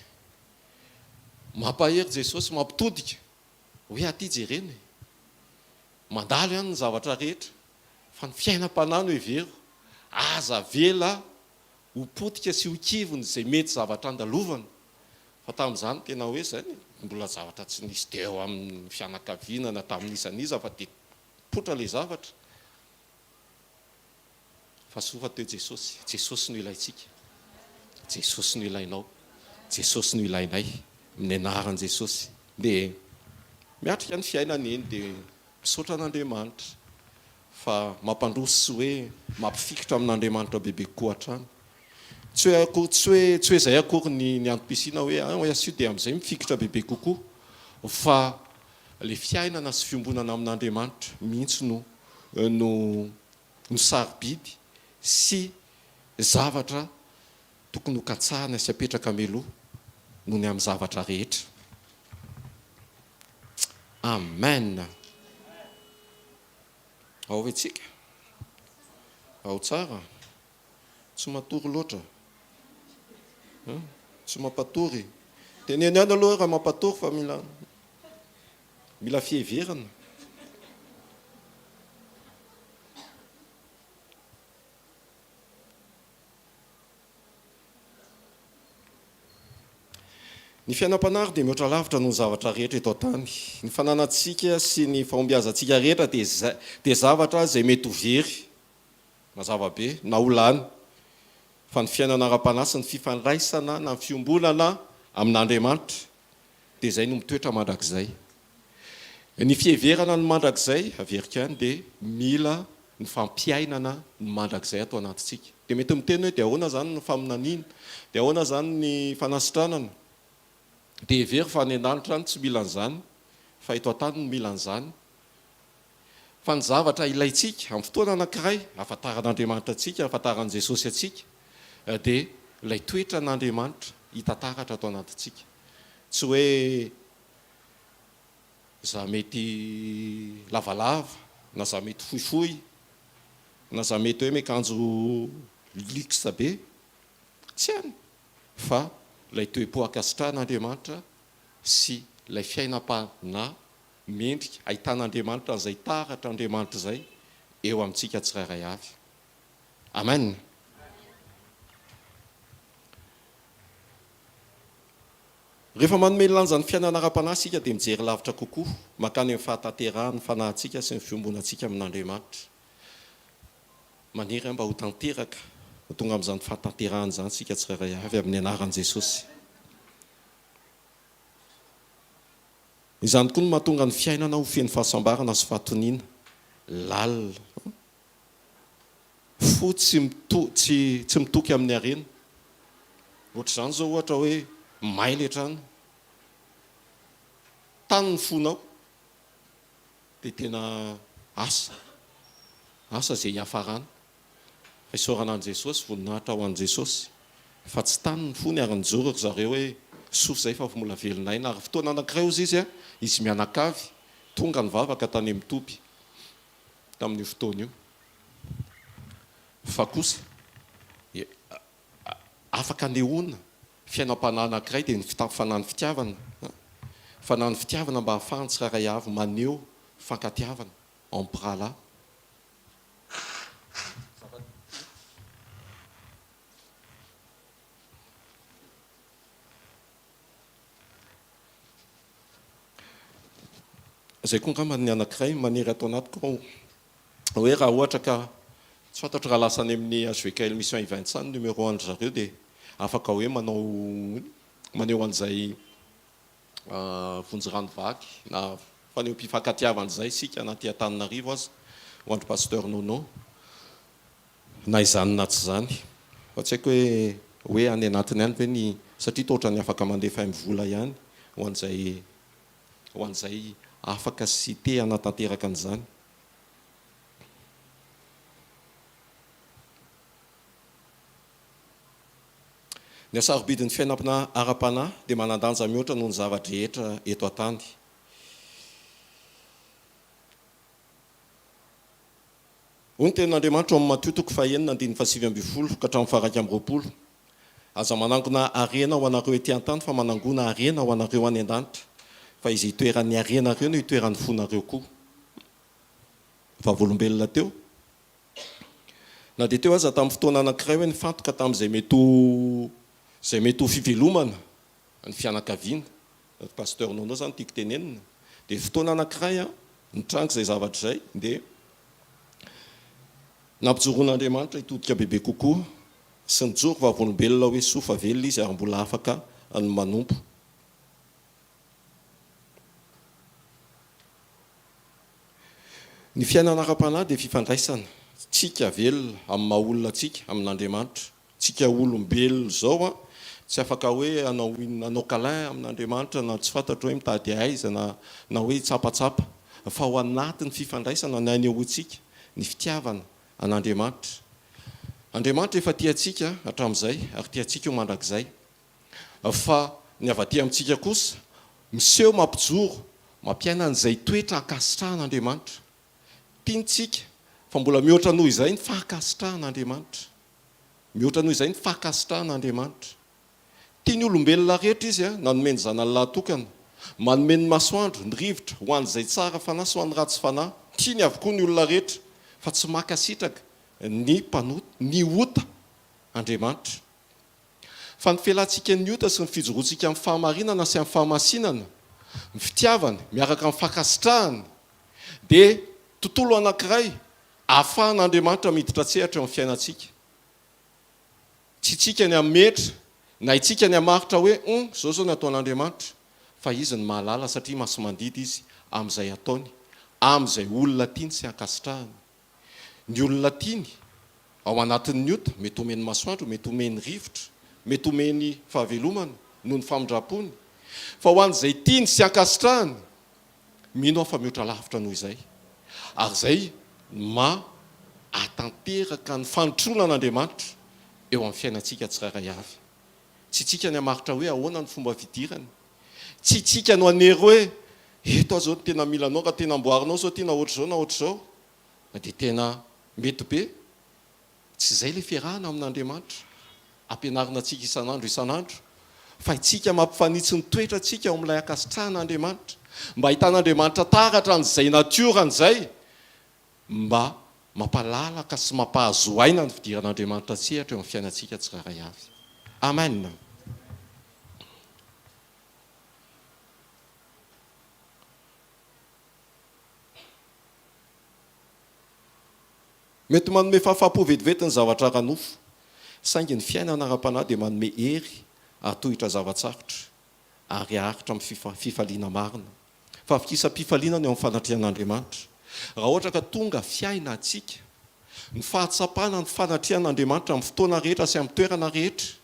Speaker 1: mampahery Jesosy, mampitodika hoe aty jereny mandalo ihany ny zavatra rehetra fa ny fiainam-panano hevero aza vela ho potika sy ho kivony izay mety zavatra andalovana. Fa tamin'izany tena hoe zany mbola zavatra tsy nisy teo amin'ny fianakaviana na tamin'isaniza fa dia potra ilay zavatra. Fa sofa teo Jesosy. Jesosy no ilaitsika, Jesosy no ilainao, Jesosy no ilainay amin'ny anaran'i Jesosy. Dia miatrika ny fiainana eny dia misaotra an'Andriamanitra fa mampandroso hoe mampifikitra amin'Andriamanitra bebe kokoa hatrany. Tsy hoe izay akory ny antom-pisiana hoe asio dia amin'izay mifikitra bebe kokoa, fa ilay fiainana sy fiombonana amin'Andriamanitra mihitsy no sarobidy sy zavatra tokony ho katsahana sy apetraka meloha noho ny amin'ny zavatra rehetra. Amen. Ao hoetsika, ao tsara, tsy matory loatra, tsy mampatory. Teneny ihany aloha raha mampatory fa mila fiheverana. Ny fiainam-panary dia mihoatra lavitra noho ny zavatra rehetra eto an-tany. Ny fananantsika sy ny fahombiazantsika rehetra dia zavatra izay mety ho very mazava be na ho lany. Fa ny fiainana ara-panasy, ny fifandraisana na ny fiombonana amin'Andriamanitra dia izay no mitoetra mandrakizay. Ny fiheverana ny mandrakizay averika ihany dia mila ny fampiainana ny mandrakizay atao anatintsika. Dia mety miteny hoe dia ahoana zany ny faminaniana, dia ahoana zany ny fanasitranana. Dia very fa ny an-danitra any tsy mila an'izany, fa eto an-tany no mila an'izany. Fa ny zavatra ilaitsika amin'ny fotoana anankiray ahafantaran'Andriamanitra atsika, ahafantaran'i Jesosy atsika, dia ilay toetra n'Andriamanitra hitantaratra atao anatintsika. Tsy hoe za mety lavalava, na za mety fohifohy, na za mety hoe miakanjo luxe be, tsy hany. Fa ilay toe-po ankasitrahan'Andriamanitra sy ilay fiainam-panahy mendrika ahitan'Andriamanitra izay taratra Andriamanitra izay eo amintsika tsirairay avy. Amen. Rehefa manome lanja ny fiainana ara-panahy sika dia mijery lavitra kokoa mankany amin'ny fahatanterahany fanahintsika sy ny fiombonantsika amin'Andriamanitra. Maniry mba ho tanteraka tonga amin'izany fahatanterahany izany sika tsirairay avy amin'ny anaran'i Jesosy. izany koa no mahatonga ny fiainana ho feny fahasambarana sy fahatoniana lalina fo tsy mitoky amin'ny arena ohatr'izany zao ohatra hoe may le trano tany ny fonao dia tena asa zay hiafarana fa isaorana an' Jesosy voninahitra ho an' Jesosy fa tsy tany ny fony ary nijoroko zareo hoe soa zay fa mbola velonay ary fotoana anankiray ozy izy mianakavy tonga ny vavaka tany amin'ny topy tamin'io fotoana io fa kosa afaka nehoana fiainam-panahy anankiray dia ny fanahany fitiavana fanahany fitiavana mba hahafahany tsiraray avy maneho fankatiavana empirala zay koa ngamba ny anankiray maniry atao anatiko hoe raha ohatra ka tsy fantatro raha lasa any amin'ny HVKL mission Vincent numéro 1 zareo dia afaka hoe maneho an'izay vonjirano vaky na faneho mpifankatiavan'izay sika anaty Antananarivo aza ho andro pasteur Nono na izany na tsy zany fa tsy haiko hoe any anatiny ihany ve ny satria toatra ny afaka mandefa mivola ihany ho an'izay afaka sy te anatanteraka an'izany. Ny asarobidin'ny fiainam-panahy ara-panahy dia manandanja mihoatra noho ny zavadrehetra eto an-tany. Hoy ny tenin'Andriamanitra amin'ny Mateo 9:7-20 ka hatramin'ny 9:20. Aza manangona arena ho anareo ety an-tany fa manangona arena ho anareo any an-danitra. Fa izy hitoeran'ny arenareo no hitoeran'ny fonareo koa. Vavolombelona teo. Na dia teo aza tamin'ny fotoana anankiray hoe nifantoka tamin'izay mety ho fivelomana ny fianakaviana. Pasteur Nono zany tiako tenenina. Dia fotoana anankiray nitrango izay zavatra izay dia nampijoroan'Andriamanitra hitodika bebe kokoa sy nijoro vavolombelona hoe sofa velona izy ary mbola afaka ny manompo. Ny fiainana ara-panahy dia fifandraisana tsika velona amin'ny maha olona tsika amin'Andriamanitra. Tsika olombelona zao tsy afaka hoe anao câlin amin'Andriamanitra na tsy fantatro hoe mitady aiza na hoe tsapatsapa fa ao anatin'ny fifandraisana ny anehoantsika ny fitiavana an'Andriamanitra. Andriamanitra efa tiantsika hatramin'izay ary tiantsika ho mandrakizay. Fa ny avaty amintsika kosa miseho mampijoro mampiaina an'izay toetra hakasitrahan'Andriamanitra. Tiantsika fa mbola mihoatra noho izay ny fahakasitrahan'Andriamanitra. Mihoatra noho izay ny fahakasitrahan'Andriamanitra. Tiany olombelona rehetra izy nanomeny zanany lahatokana, manome ny masoandro, ny rivotra ho an'izay tsara fanahy sy ho an'ny ratsy fanahy. Tiany avokoa ny olona rehetra fa tsy makasitraka ny ota Andriamanitra. Fa ny fialantsika ny ota sy ny fijoroantsika amin'ny fahamarinana sy amin'ny fahamasinana, ny fitiavana miaraka amin'ny fankasitrahana dia tontolo anankiray ahafahan'Andriamanitra miditra tsehatra eo amin'ny fiainantsika. Tsy tsika ny ametra na itsika ny amaritra hoe zao ny ataon'Andriamanitra, fa izy ny mahalala satria maso mandidy izy amin'izay ataony, amin'izay olona tiany sy hankasitrahany. Ny olona tiany ao anatin'ny ota mety omeny masoandro, mety omeny rivotra, mety omeny fahavelomana noho ny famindrapony. Fa ho an'izay tiany sy hankasitrahany, mino aho fa mihoatra lavitra noho izay. Ary izay atanteraka ny fanotrona an'Andriamanitra eo amin'ny fiainantsika tsirairay avy. Tsy tsika ny hamaritra hoe ahoana ny fomba fidirany. Tsy tsika no anery hoe eto zao tena mila anao, raha tena amboarinao zao tena ohatr'izao na ohatr'izao. Dia tena mety be. Tsy izay ilay fiarahana amin'Andriamanitra. Ampianarina antsika isan'andro. Fa itsika mampifanitsy ny toetra antsika ao amin'ilay hakasitrahan'Andriamanitra. Mba hitan'Andriamanitra taratra an'izay natiorany izay, mba mampalalaka sy mampahazo aina ny fidiran'Andriamanitra tsehatra eo amin'ny fiainantsika tsirairay avy. Amen. Mety manome fahafapo vetivety ny zavatra ranofo, saingy ny fiainana ara-panahy dia manome hery ahatohitra zavatsarotra ary aharitra amin'ny fifaliana marina. fahafikisam-pifaliana ny eo amin'ny fanatrian'Andriamanitra. Raha ohatra ka tonga fiaina atsika ny fahatsapana ny fanatrian'Andriamanitra amin'ny fotoana rehetra sy amin'ny toerana rehetra,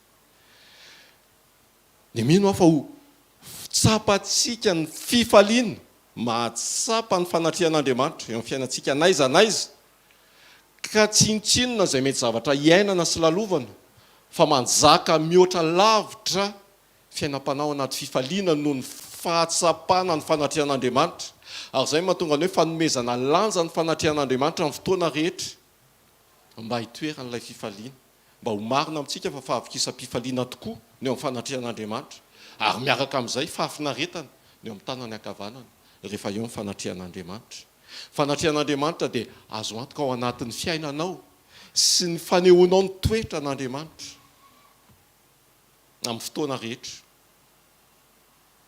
Speaker 1: dia mino aho fa ho tsapatsika ny fifaliana mahatsapa ny fanatrian'Andriamanitra eo amin'ny fiainantsika n'aiza n'aiza, ka tsinotsinona izay mety zavatra iainana sy lalovana, fa manjaka mihoatra lavitra fiainam-panao anaty fifaliana noho ny fahatsapana ny fanatrian'Andriamanitra. Ary izay mahatonga ny hoe fanomezana lanja ny fanatrian'Andriamanitra amin'ny fotoana rehetra mba hitoeran'ilay fifaliana, mba ho marina amintsika fa fahafikisam-pifaliana tokoa ny eo amin'ny fanatrian'Andriamanitra, ary miaraka amin'izay fahafinaretana ny eo amin'ny tanany ankavanana rehefa eo amin'ny fanatrian'Andriamanitra. Fanatrian'Andriamanitra dia azo antoka ao anatin'ny fiainanao sy ny fanehoanao ny toetra an'Andriamanitra amin'ny fotoana rehetra,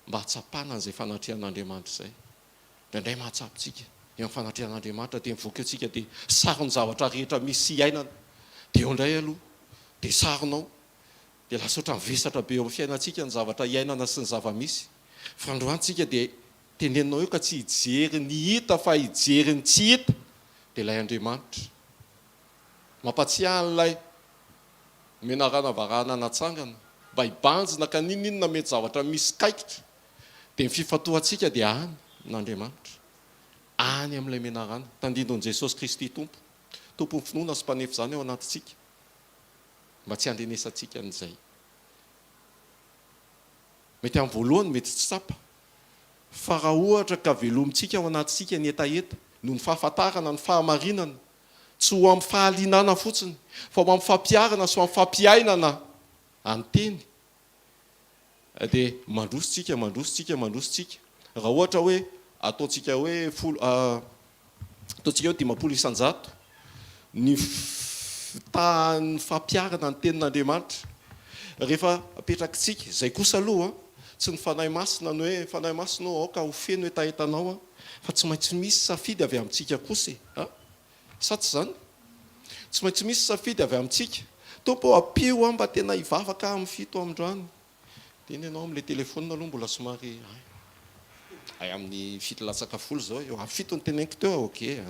Speaker 1: mba hatsapana an'izay fanatrian'Andriamanitra izay. Indray mahatsapitsika eo amin'ny fanatrian'Andriamanitra dia mivoaka antsika dia saro ny zavatra rehetra misy iainana, dia eo indray aloha dia saronao dia lasa ohatran'ny vesatra be eo amin'ny fiainantsika ny zavatra iainana sy ny zava-misy. Fa androantsika dia tenenao eo ka tsy hijery ny hita fa hijery ny tsy hita, dia ilay Andriamanitra mampatsiahy an'ilay menarana varahana natsangana mba hibanjina ka ninonina mety zavatra misy kaikitra, dia ny fifatoantsika dia any n'Andriamanitra, any amin'ilay menarana, tandindon'i Jesosy Kristy tompon'ny finoana sy mpanefy izany ao anatintsika, mba tsy handrenesantsika an'izay. Mety amin'ny voalohany mety tsy tsapa, fa raha ohatra ka velomintsika ao anatintsika ny etaeta noho ny fahafantarana ny fahamarinana, tsy ho amin'ny fahalinana fotsiny fa ho amin'ny fampiarana sy ho amin'ny fampiainana anteny, dia mandrositsika. Raha ohatra hoe ataontsika hoe ataontsika hoe 50 isan-jato ny tahan'ny fampiarana ny tenin'Andriamanitra, rehefa apetrakitsika izay kosa aloha tsy ny fanahy masina ny hoe fanahy masina aoka ho feno etaetanao, fa tsy maintsy misy safidy avy amintsika kosa sa tsy izany? Tsy maintsy misy safidy avy amintsika. Tompo apio mba tena hivavaka amin'ny fito androany, dia iny ianao amin'ilay telefona aloha mbola somary amin'ny fito latsaka folo zao eo, fito ny teneniko teo, ok,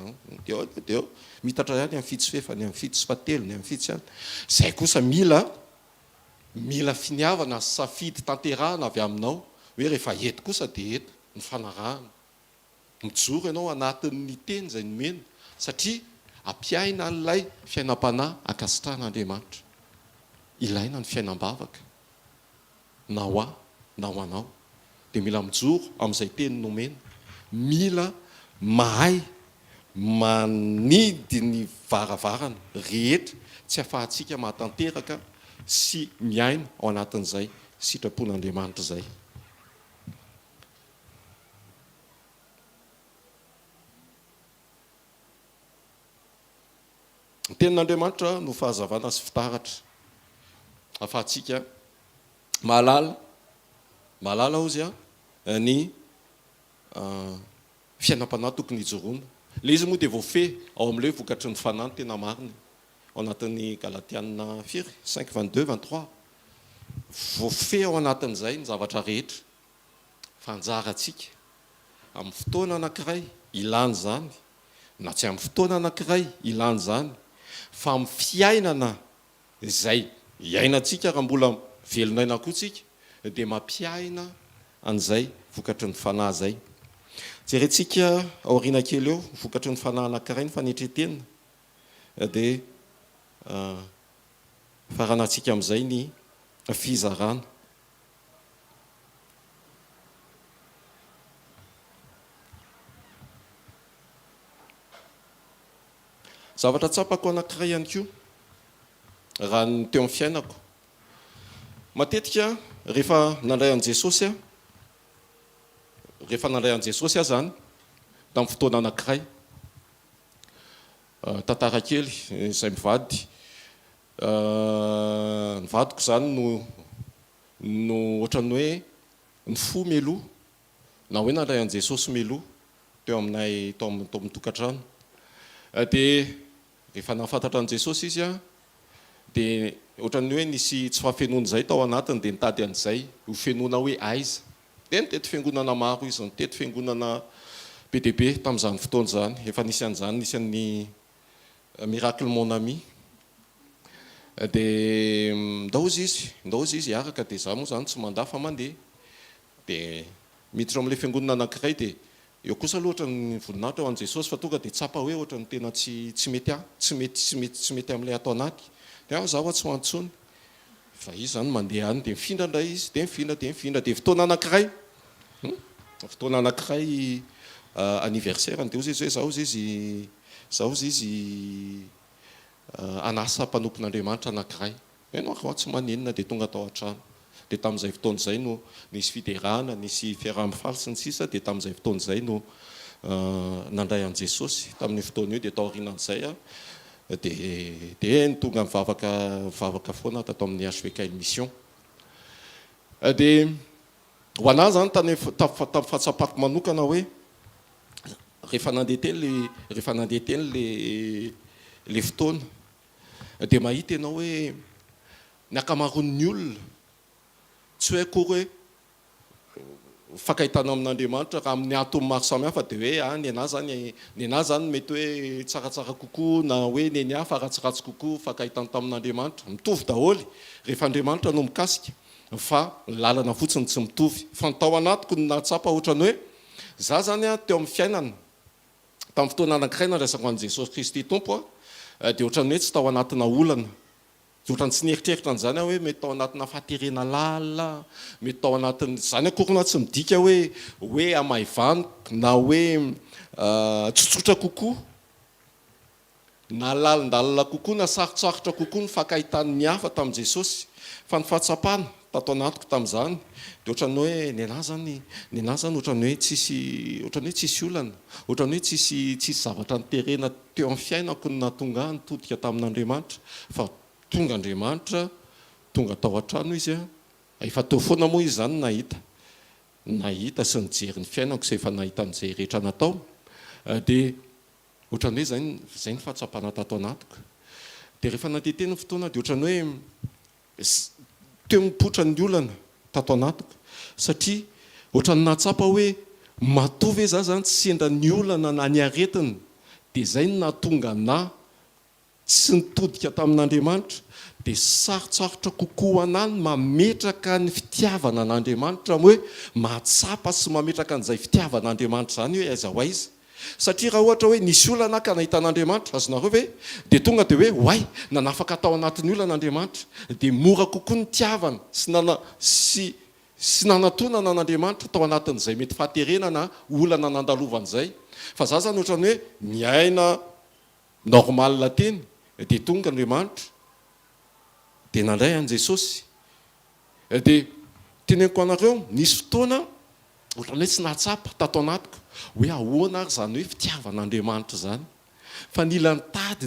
Speaker 1: deo mitatra ihany amin'ny fito sy fefany, amin'ny fito sy fatelo, ny amin'ny fito sy ihany. Izay kosa mila finiavana sy safidy tanterahana avy aminao, hoe rehefa eto kosa dia eto ny fanarahana, mijoro ianao anatin'ny teny izay nomena, satria ampiaina an'ilay fiainam-panahy ankasitrahan'Andriamanitra. Ilaina ny fiainam-bavaka na ho ahy na ho anao, dia mila mijoro amin'izay teny nomena, mila mahay manidy ny varavarana rehetra tsy ahafahantsika mahatanteraka sy miaina ao anatin'izay sitrapon'Andriamanitra izay. Ny tenin'Andriamanitra no fahazavana sy fitaratra, ahafahantsika mahalala ozy ny fiainam-panahy tokony hijoroana. Le izy moa dia voafehy ao amin'ilay vokatry ny fanahy ny tena marina ao anatin'ny Galatiana 5:22-23, voafehy ao anatin'izay ny zavatra rehetra, fanjarantsika amin'ny fotoana anankiray ilany zany, na tsy amin'ny fotoana anankiray ilany zany, fa amin'ny fiainana izay iainantsika raha mbola velonaina koa tsika, dia mampiaina an'izay vokatry ny fanahy izay. Jerentsika aoriana kely eo vokatry ny fanahy anankiray ny fanetretenina, dia faranantsika amin'izay ny fizarana. Zavatra tsapako anankiray ihany koa raha ny teo amin'ny fiainako, matetika rehefa nandray an' Jesosy aho zany tamin'ny fotoana anankiray, tantara kely izay mivady, ny vadiko zany no ohatran'ny hoe ny fo meloha, na hoe nandray an' Jesosy meloha teo aminay tao amin'ny tokantrano. Dia rehefa nafantatra an' Jesosy izy dia ohatran'ny hoe nisy tsy fahafenoana izay tao anatiny, dia nitady an'izay ho fenoana hoe aiza dia nitety fiangonana maro izy nitety fiangonana be dia be tamin'izany fotoana zany efa nisy an'izany nisy an'ny miracle mon ami dia ndaozy izy araka dia za moa zany tsy mandaha fa mandeha dia miditra amin'ilay fiangonana anankiray dia eo kosa loatra ny voninahitra ho an' Jesosy fa tonga dia tsapa hoe ohatra ny tena tsy mety tsy mety amin'ilay atao anaty dia zaho tsy ho antsony fa izy zany mandeha any dia mifindra indray izy dia mifindra dia fotoana anankiray anniversaire dia ozy izy hoe zaho izy anasa mpanompon'Andriamanitra anankiray no tsy manenina dia tonga tao an-trano dia tamin'izay fotoana izay no nisy fiderana nisy fiaraha-mifaly sy ny sisa dia tamin'izay fotoana izay no nandray an' Jesosy tamin'ny fotoana io dia tao aorianan'izay dia tonga mivavaka foana tato amin'ny HVK mission dia ho anahy zany tamin'ny fahatsapako manokana hoe rehefa nandeha teny le fotoana dia mahita ianao hoe ny akamaroan'ny olona tsy hoe akory hoe fakahitana amin'Andriamanitra raha amin'ny atony maro samihafa dia hoe ny anahy zany mety hoe tsaratsara kokoa na hoe ny hafa ratsiratsy kokoa fakahitana tamin'Andriamanitra mitovy daholo rehefa Andriamanitra no mikasika fa lalana fotsiny tsy mitovy fa tao anatiko ny nahatsapa ohatrany hoe za zany teo amin'ny fiainana tamin'ny fotoana anankiray nandraisako an'i Jesosy Kristy tompo dia ohatrany hoe tsy tao anatina olana ohatrany tsy nieritreritra an'izany hoe mety tao anatina fahaterena lalina mety tao anatin'ny zany akorina tsy midika hoe amaivanoka na hoe tsotsotra kokoa na lalindalina kokoa na sarotsarotra kokoa ny fakahitany hafa tamin'i Jesosy fa ny fahatsapana tato anatiko tamin'izany dia ohatrany hoe ny anahy zany ohatrany hoe tsisy olana ohatrany hoe tsisy zavatra niterena teo amin'ny fiainako ny nahatonga nitodika tamin'Andriamanitra fa tonga Andriamanitra tonga tao an-trano izy efa teo foana moa izy zany nahita sy nijery ny fiainako sy efa nahita an'izay rehetra natao dia ohatrany hoe zay ny fahatsapana tato anatiko dia rehefa nandeha ny fotoana dia ohatrany hoe teo mipotra ny olana tato anatiko satria ohatrany nahatsapa hoe matovy hoe za zany tsy sendra ny olana na ny aretina dia zay no nahatonga na tsy nitodika tamin'Andriamanitra dia sarotsarotra kokoa anany mametraka ny fitiavana an'Andriamanitra hoe mahatsapa sy mametraka an'izay fitiavan'Andriamanitra zany hoe aiza ho aiza satria raha ohatra hoe nisy olana ka nahitan'Andriamanitra azonareo ve dia tonga dia hoe hoay nanafaka tao anatin'ny olan'Andriamanitra dia mora kokoa ny tiavana sy nanatonana an'Andriamanitra tao anatin'izay mety fahaterenana olana nandalovan'izay fa za zany ohatrany hoe miaina normal teny dia tonga Andriamanitra dia nandray an' Jesosy dia teneniko anareo nisy fotoana ohatrany hoe tsy nahatsapa tato anatiko hoe ahoana ary zany hoe fitiavan'Andriamanitra zany fa nila nitady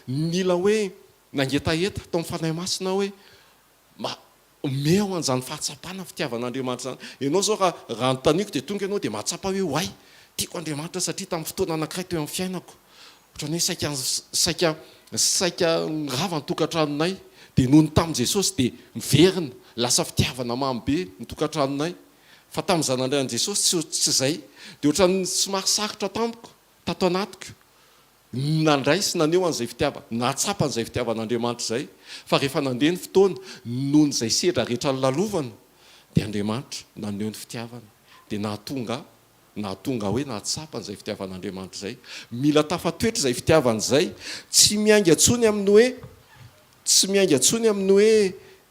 Speaker 1: nila hoe nangetaheta tao amin'ny fanahy masina hoe meo an'izany fahatsapana fitiavan'Andriamanitra zany ianao zao raha notaniko dia tonga ianao dia mahatsapa hoe hoay tiako Andriamanitra satria tamin'ny fotoana anankiray teo amin'ny fiainako ohatrany hoe saika rava ny tokantranonay dia noho ny tamin'i Jesosy dia miverina lasa fitiavana mamy be ny tokantranonay fa tamin'izany nandray an' Jesosy tsy zay dia ohatrany somary sarotra tamiko tato anatiko nandray sy naneho an'izay fitiavana nahatsapa an'izay fitiavan'Andriamanitra zay fa rehefa nandeha ny fotoana noho n'izay sedra rehetra ny lalovana dia Andriamanitra naneho ny fitiavana dia nahatonga hoe nahatsapa an'izay fitiavan'Andriamanitra zay mila tafatoetra izay fitiavana izay tsy miainga antsony amin'ny hoe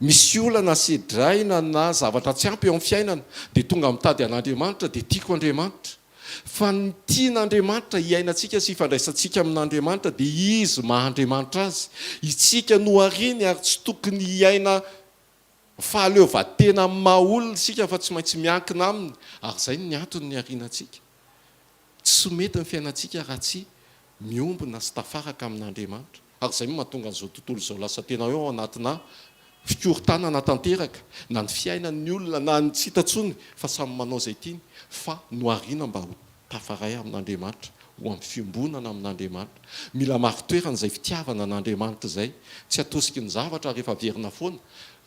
Speaker 1: misy olana sedraina na zavatra tsy ampy eo amin'ny fiainana dia tonga mitady an'Andriamanitra dia tiako Andriamanitra fa ny tian'Andriamanitra hiainantsika sy hifandraisantsika amin'Andriamanitra dia izy maha-Andriamanitra azy itsika no ariny ary tsy tokony hiaina fahaleovan-tena maha-olona isika fa tsy maintsy miankina aminy ary zay ny antony ny arianantsika tsy mety ny fiainantsika raha tsy miombona sy tafaraka amin'Andriamanitra ary zay mahatonga an'izao tontolo izao lasa tena eo anatina fikorontanana tanteraka na ny fiainan'ny olona na ny tsy hitantsony fa samy manao izay tiany fa no ariana mba ho tafaray amin'Andriamanitra ho amin'ny fiombonana amin'Andriamanitra mila maritoerana izay fitiavana an'Andriamanitra izay tsy atosiky ny zavatra rehefa verina foana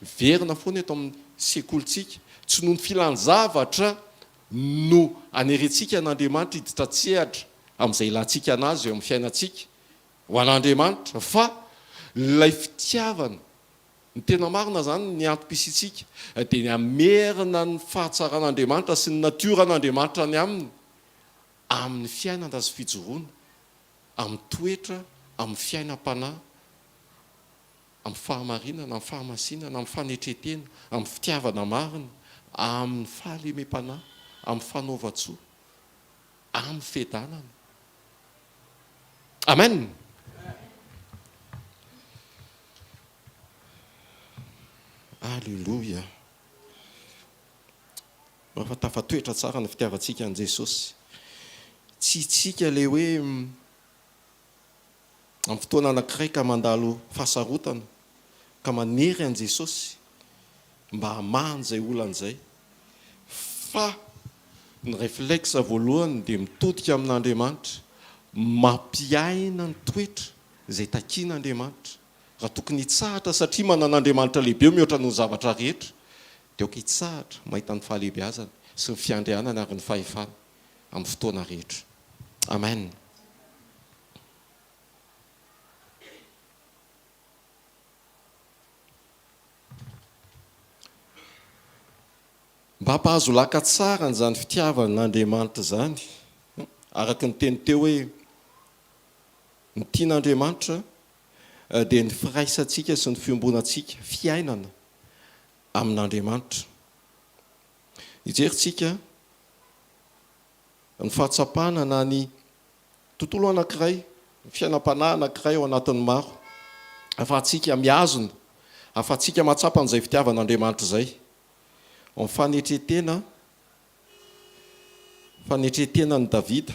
Speaker 1: verina foana eto amin'ny sekolontsika tsy noho ny filanjavatra no anerentsika n'Andriamanitra hiditra tsehatra amin'izay ilantsika anazy eo amin'ny fiainantsika ho an'Andriamanitra, fa ilay fitiavana ny tena marina zany ny antom-pisitsika dia ny amerina ny fahatsaran'Andriamanitra sy ny natioran'Andriamanitra ny aminy amin'ny fiainana sy fijoroana, amin'ny toetra, amin'ny fiainam-panahy, amin'ny fahamarinana, amin'ny fahamasinana, amin'ny fanetretena, amin'ny fitiavana marina, amin'ny fahalemem-panahy, amin'ny fanaova-tsoa, amin'ny fiadanana. Amen. Alléluia. Fa tafatoetra tsara ny fitiavantsika an' Jesosy. Tsy tsika le hoe amin'ny fotoana anankiray ka mandalo fahasarotana ka manery an' Jesosy mba hamahany izay olan'izay, fa ny réflexe voalohany dia mitodika amin'Andriamanitra, mampiaina ny toetra izay takian'Andriamanitra. Raha tokony hitsahatra satria manan'Andriamanitra lehibe mihoatra ny zavatra rehetra, dia oka hitsahatra mahita ny fahalehibeazany sy ny fiandrianany ary ny fahefany amin'ny fotoana rehetra. Amen. Mba hampahazo laka tsara n'izany fitiavan'Andriamanitra zany, araka ny teny teo hoe ny tian'Andriamanitra dia ny firaisantsika sy ny fiombonantsika fiainana amin'Andriamanitra. Hijeritsika ny fahatsapana na ny tontolo anankiray, fiainam-panahy anankiray ao anatin'ny maro, ahafahantsika miazona, ahafahantsika mahatsapa n'izay fitiavan'Andriamanitra izay. Amin'ny fanetretena ny Davida.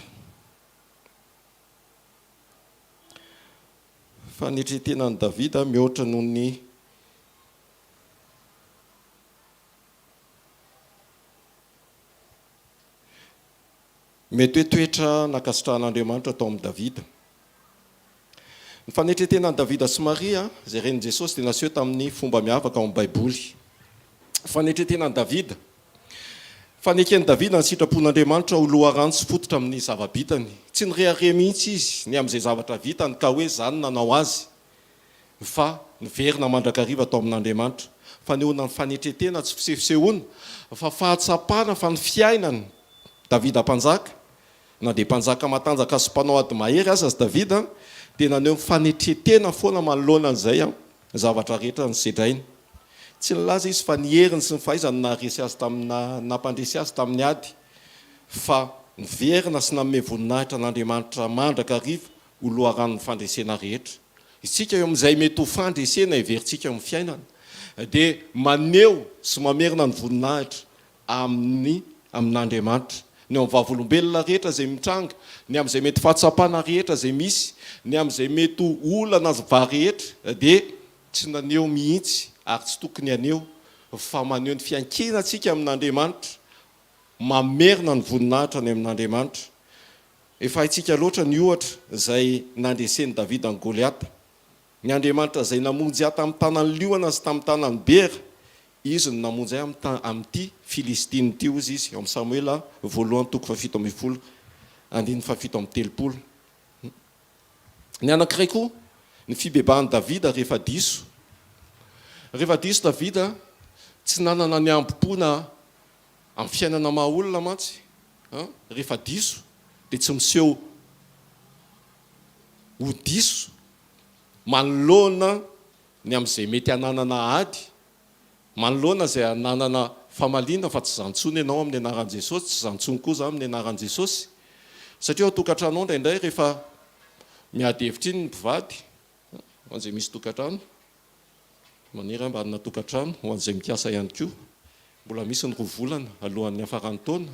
Speaker 1: Fanetretena ny Davida mihoatra noho ny mety hoe toetra nakasitrahan'Andriamanitra atao amin'ny Davida. Ny fanetretena ny Davida sy Maria izay renin' Jesosy dia naseho tamin'ny fomba miavaka ao amin'ny Baiboly. Fanetretena ny Davida. Faneken'i Davida ny sitrapon'Andriamanitra ho loharano sy fototra amin'ny zava-bitany. Tsy nirehare mihitsy izy ny amin'izay zavatra vitany ka hoe zany nanao azy, fa niverina mandrakariva atao amin'Andriamanitra. Fanehoana ny fanetretena tsy fisehosehoana, fa fahatsapana fa ny fiainany Davida mpanjaka, na dia mpanjaka matanjaka sy mpanao ady mahery aza azy Davida, dia naneho ny fanetretena foana manoloana an'izay zavatra rehetra ny sedrainy. Tsy nilaza izy fa ny heriny sy ny fahaizany naharesy azy nampandresy azy tamin'ny ady, fa niverina sy nanome voninahitra n'Andriamanitra mandrakariva ho loharan'ny fandresena rehetra. Isika eo amin'izay mety ho fandresena heverintsika eo amin'ny fiainana, dia maneho sy mamerina ny voninahitra amin'Andriamanitra. Ny amin'ny vavolombelona rehetra izay mitranga, ny amin'izay mety fahatsapana rehetra izay misy, ny amin'izay mety ho olana va rehetra, dia tsy naneho mihitsy ary tsy tokony aneo, fa maneho ny fiankinantsika amin'Andriamanitra, mamerina ny voninahitra ny amin'Andriamanitra. Efa haitsika loatra ny ohatra izay nandresen'i Davida ny Goliata. Ny Andriamanitra izay namonjy ahy tamin'ny tanan'ny liona sy tamin'ny tanan'ny bera, izy no namonjy ahy amin'ity Filistiny ity ozy izy, ao amin'ny Samuela 1:7-7. Ny anankiray koa, ny fibebahan'i Davida rehefa diso. Rehefa diso Davida, tsy nanana ny ambom-pona amin'ny fiainana maha olona mantsy. Rehefa diso, dia tsy miseho ho diso, manoloana ny amin'izay mety hananana ady, manoloana izay hananana famaliana, fa tsy zantsony ianao amin'ny anaran'i Jesosy, tsy zantsony koa za amin'ny anaran'i Jesosy. Satria ao tokantrano indraindray rehefa miady hevitra iny ny mpivady, ho an'izay misy tokantrano, maniry mba hanana tokantrano, ho an'izay mikasa ihany koa, mbola misy ny 2 volana alohan'ny hafaran'ny taona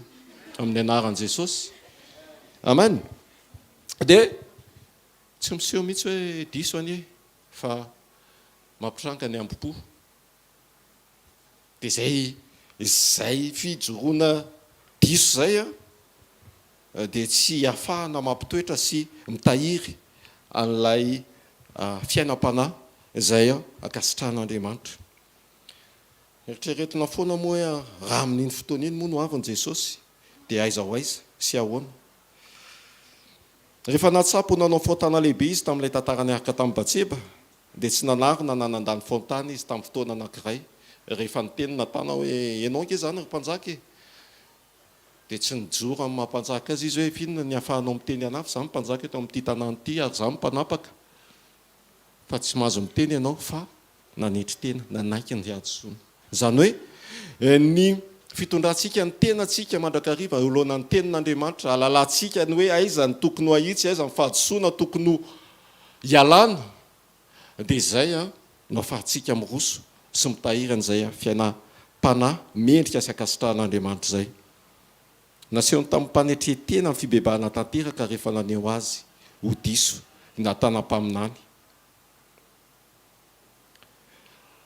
Speaker 1: amin'ny anaran'i Jesosy. Amen. Dia tsy miseho mihitsy hoe diso anie, fa mampitranga ny ambom-po. Dia izay fijoroana diso izay dia tsy ahafahana mampitoetra sy mitahiry an'ilay fiainam-panahy izay ankasitrahan'Andriamanitra. eritreretina foana moa hoe raha amin'iny fotoana iny moa no avin' Jesosy dia aiza ho aiza sy ahoana. Rehefa natsapo nanao fontana lehibe izy tamin'ilay tantara niaraka tamin'ny Batseba dia tsy nanarina nanandany fontana izy tamin'ny fotoana anankiray. Rehefa ny teny natana hoe ianao nge zany ry mpanjaka e, dia tsy nijoro amin'ny mampanjaka azy izy hoe finona ny ahafahanao miteny anafy za mpanjaka eto amin'ity tanàna ity ary za mpanapaka, fa tsy mahazo miteny ianao fa nanetry tena nanaiky ny adosona. Zany hoe ny fitondrantsika ny tenantsika mandrakariva oloana ny tenin'Andriamanitra, alalantsika ny hoe aiza ny tokony ho ahitsy, aiza ny fahadosoana tokony ho ialana, dia izay no ahafahantsika miroso sy mitahiry an'izay fiainam-panahy mendrika sy akasitrahan'Andriamanitra izay. Nasehony tamin'ny mpanetretena ny fibebahana tanteraka rehefa naneo azy ho diso natanam-paminany.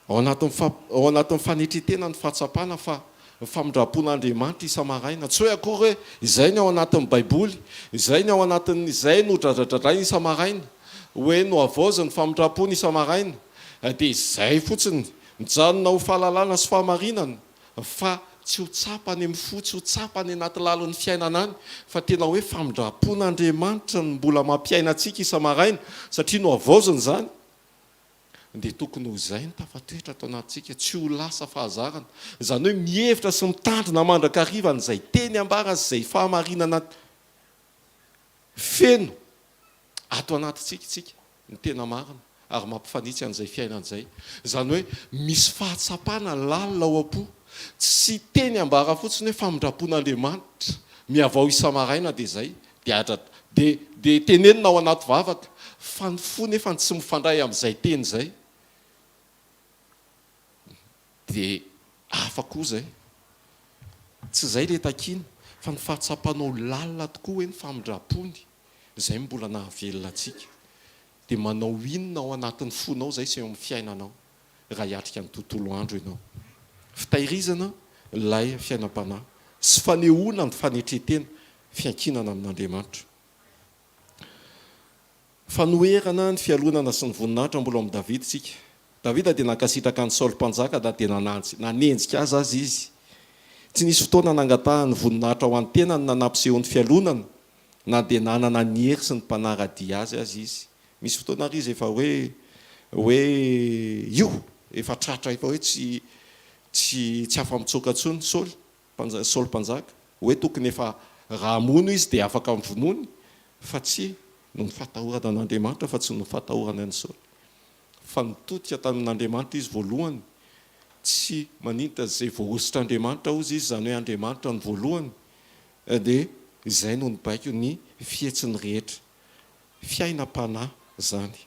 Speaker 1: Ao anatin'ny fanetretena ny fahatsapana fa ny famindrapon'Andriamanitra isa-maraina, tsy hoe akory hoe izay ny ao anatin'ny baiboly, izay ny ao anatin'ny izay no dradradradrainy isa-maraina, hoe no avozy ny famindrapony isa-maraina, dia izay fotsiny mijanona ho fahalalana sy fahamarinana, fa tsy ho tsapany amin'ny fo, tsy ho tsapany anaty lalon'ny fiainana any, fa tena hoe famindrapon'Andriamanitra no mbola mampiaina antsika isa-maraina, satria no avoziny zany dia tokony ho izay ny tafatoetra atao anatintsika, tsy ho lasa fahazarana. Izany hoe mihevitra sy mitandrina mandrakariva n'izay teny ambara sy izay fahamarinana feno ato anatintsika tsika ny tena marina ary mampifanitsy an'izay fiainan'izay. Izany hoe misy fahatsapana lalina ao am-po, tsy teny ambara fotsiny hoe famindrapon'Andriamanitra miavao isa-maraina dia izay dia tenenina ao anaty vavaka, fa ny fo nefa tsy mifandray amin'izay teny izay dia hafa koa izay. Tsy izay le takiana fa ny fahatsapanao lalina tokoa hoe ny famindrapony, izay mbola nahavelona antsika. Dia manao inona ao anatin'ny fonao izay sy eo amin'ny fiainanao raha hiatrika ny tontolo andro ianao. Fitahirizana lay fiainam-panahy sy fanehoana ny fanetretena fiankinana amin'Andriamanitra. Fanoherana ny fialonana sy ny voninahitra mbola amin'ny Davida tsika. Davida dia nankasitraka ny Saoly mpanjaka dia nanenjika azy izy. Tsy nisy fotoana nangatahany voninahitra ho an'ny tenany nanampiseho ny fialonana, na dia nanana ny hery sy ny mpanaradia azy izy. Misy fotoana ary izy efa hoe io efa tratra efa hoe tsy afa-mitsoka intsony Saoly mpanjaka, hoe tokony efa raha mono izy dia afaka mivonony, fa tsy no ny fahatahorana an'Andriamanitra fa tsy no fahatahorana an'i Saoly. Fa nitodika tamin'Andriamanitra izy voalohany, tsy maninta izay voahositr'Andriamanitra ozy izy, zany hoe Andriamanitra ny voalohany, dia izay no nibaiko ny fihetsiny rehetra. Fiainam-panahy zany,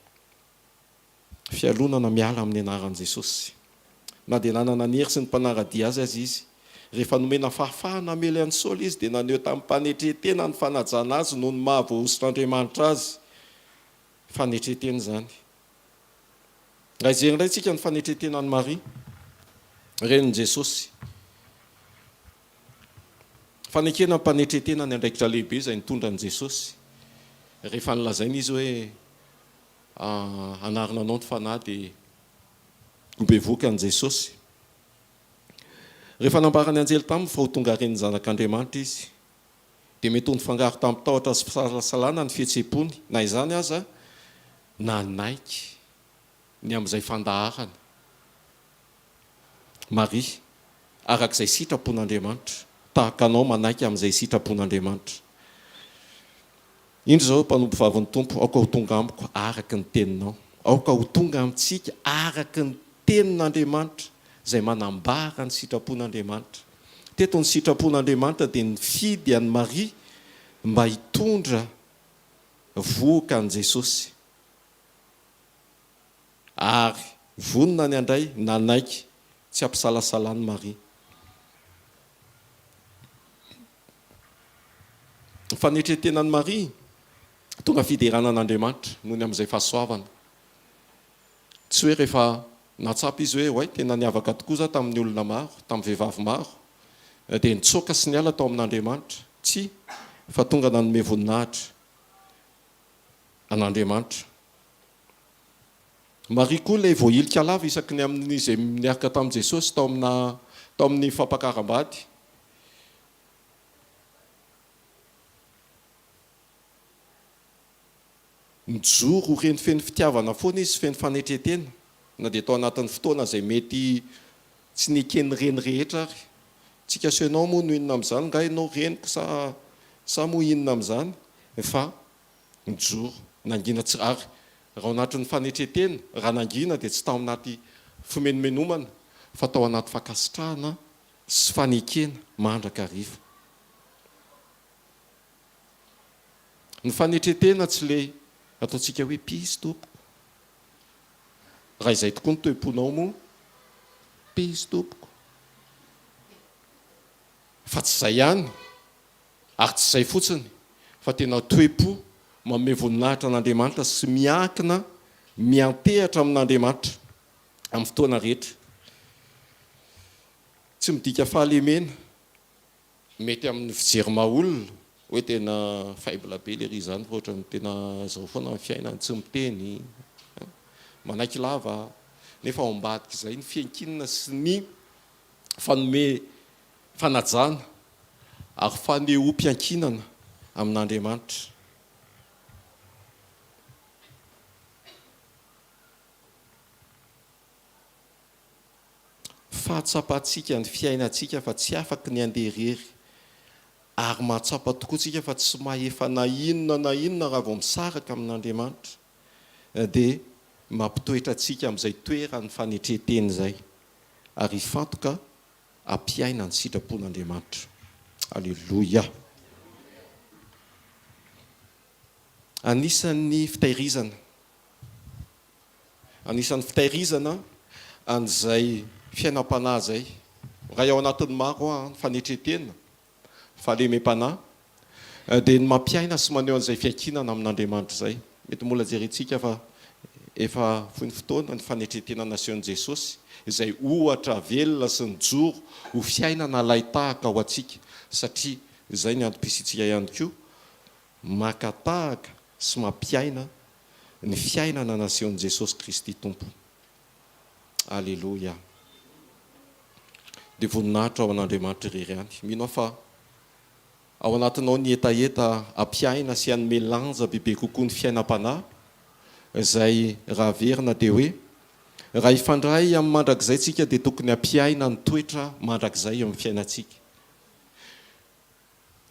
Speaker 1: fialonana miala amin'ny anaran'i Jesosy. Na dia nanana ny hery sy ny mpanaradia azy izy, rehefa nomena fahafahana mely an'i Saoly izy dia naneo tamin'ny mpanetretena ny fanajana azy noho ny mahavohositr'Andriamanitra azy. Fanetretena zany. Raha izay indray tsika ny fanetretena ny Maria, renin'i Jesosy. Fanekena mpanetretena ny andraikitra lehibe izay nitondra an'i Jesosy. Rehefa nilazaina izy hoe anarina anao ny fanahy dia bevoaka an'i Jesosy. Rehefa nambarany anjely taminy fa ho tonga ren'ny zanak'Andriamanitra izy, dia mety ho nifangaro tamin'ny tahotra sy fisalasalana ny fihetsem-pony, na izany aza nanaiky ny amin'izay fandaharana. Maria, arak'izay sitrapon'Andriamanitra, tahaka anao manaiky amin'izay sitrapon'Andriamanitra. Indro izao mpanompo vavin'ny tompo, aoka ho tonga amiko araky ny teninao, aoka ho tonga amintsika araky ny tenin'Andriamanitra izay manambara ny sitrapon'Andriamanitra. Teto ny sitrapon'Andriamanitra dia nifidy an'i Maria mba hitondra voaka an'i Jesosy. Ary vonona ny andray nanaiky tsy ampisalasalany Maria. Ny fanetretenan'i Maria tonga fideranan'Andriamanitra noho ny amin'izay fahasoavana. Tsy hoe rehefa natsapa izy hoe tena niavaka tokoa za tamin'ny olona maro, tamin'ny vehivavy maro, dia nitsoaka sy niala tao amin'Andriamanitra. Tsy, fa tonga nanome voninahitra an'Andriamanitra. Maria koa ilay voailika lava isaky ny amin'izay niaraka tamin'i Jesosy tao amin'ny fampakaram-bady. Mijoro reny feno fitiavana foana izy feno fanetretena na dia tao anatin'ny fotoana izay mety tsy nikeny reny rehetra ary. Tsika soenao moa no inona amin'izany, nga ianao reniko sa moa inona amin'izany, fa mijoro nangina tsy ary raha ao anatin'ny fanetretena, raha nangina dia tsy tao anaty fimenomenomana fa tao anaty fankasitrahana sy fanekena mandraka hariva. Ny fanetretena tsy le ataontsika hoe pisy tompoko. Raha izay tokoa ny toe-ponao moa, pisy tompoko. Fa tsy izay ihany, ary tsy izay fotsiny, fa tena toe-po manome voninahitra an'Andriamanitra sy miankina, miantehatra amin'Andriamanitra amin'ny fotoana rehetra. Tsy midika fahalemena, mety amin'ny fijery maha-olona, hoe tena faible be le ry izany, fa ohatrany tena zao foana amin'ny fiainany, tsy miteny, manaiky lava, nefa ao ambadika izay ny fiankinana sy ny fanome fanajana ary fanehoam-piankinana amin'Andriamanitra. Fahatsapantsika ny fiainantsika fa tsy afaka ny andeherery, ary mahatsapa tokoa tsika fa tsy mahefa na inona raha vao misaraka amin'Andriamanitra, dia mampitoetra antsika amin'izay toerany fanetreteny izay, ary hifantoka hampiaina ny sitrapon'Andriamanitra. Alleloia. Anisan'ny fitahirizana an'izay fiainam-panahy zay, raha ao anatin'ny maro ny fanetretena, fahalemem-panahy, dia ny mampiaina sy maneho an'izay fiankinana amin'Andriamanitra izay. Mety mbola jerentsika fa efa fohy ny fotoana ny fanetretena nasehoan'i Jesosy, izay ohatra velona sy ny joro ho fiainana laitahaka ao antsika, satria izay ny antom-pisitsika ihany koa, makatahaka sy mampiaina ny fiainana nasehoan'i Jesosy Kristy Tompo. Alleloia. Dia voninahitra ao an'Andriamanitra irery ihany. Mino fa ao anatinao ny etaeta hampiaina sy hanome lanja bebe kokoa ny fiainam-panahy, izay raha verina dia hoe raha ifandray amin'ny mandrakizay tsika dia tokony hampiaina ny toetra mandrakizay amin'ny fiainantsika.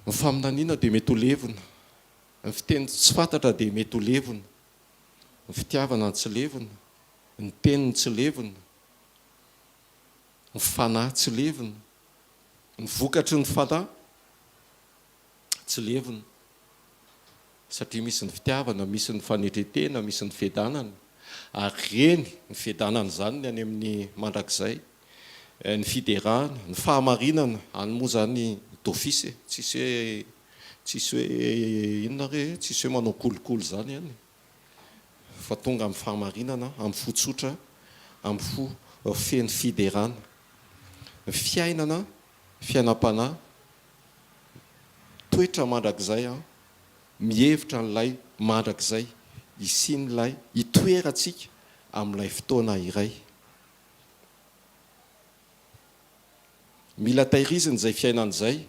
Speaker 1: Ny faminaniana dia mety ho levona, ny fiteny tsy fantatra dia mety ho levona, ny fitiavana tsy levona, ny teniny tsy levona, ny fanahy tsy levona, ny vokatry ny fanahy tsy levona, satria misy ny fitiavana, misy ny fanetretena, misy ny fiadanana, ary reny ny fiadanana izany ny any amin'ny mandrakizay, ny fiderahana, ny fahamarinana, any moa zany d'office, tsisy hoe inona re, tsisy hoe manao kolokolo zany ihany, fa tonga amin'ny fahamarinana, amin'ny fo tsotra, amin'ny fo feno fiderana. Fiainana, fiainam-panahy, toetra mandrakizay, mihevitra n'ilay mandrakizay, isian'ilay hitoerantsika amin'ilay fotoana iray. Mila tahirizina izay fiainan'izay,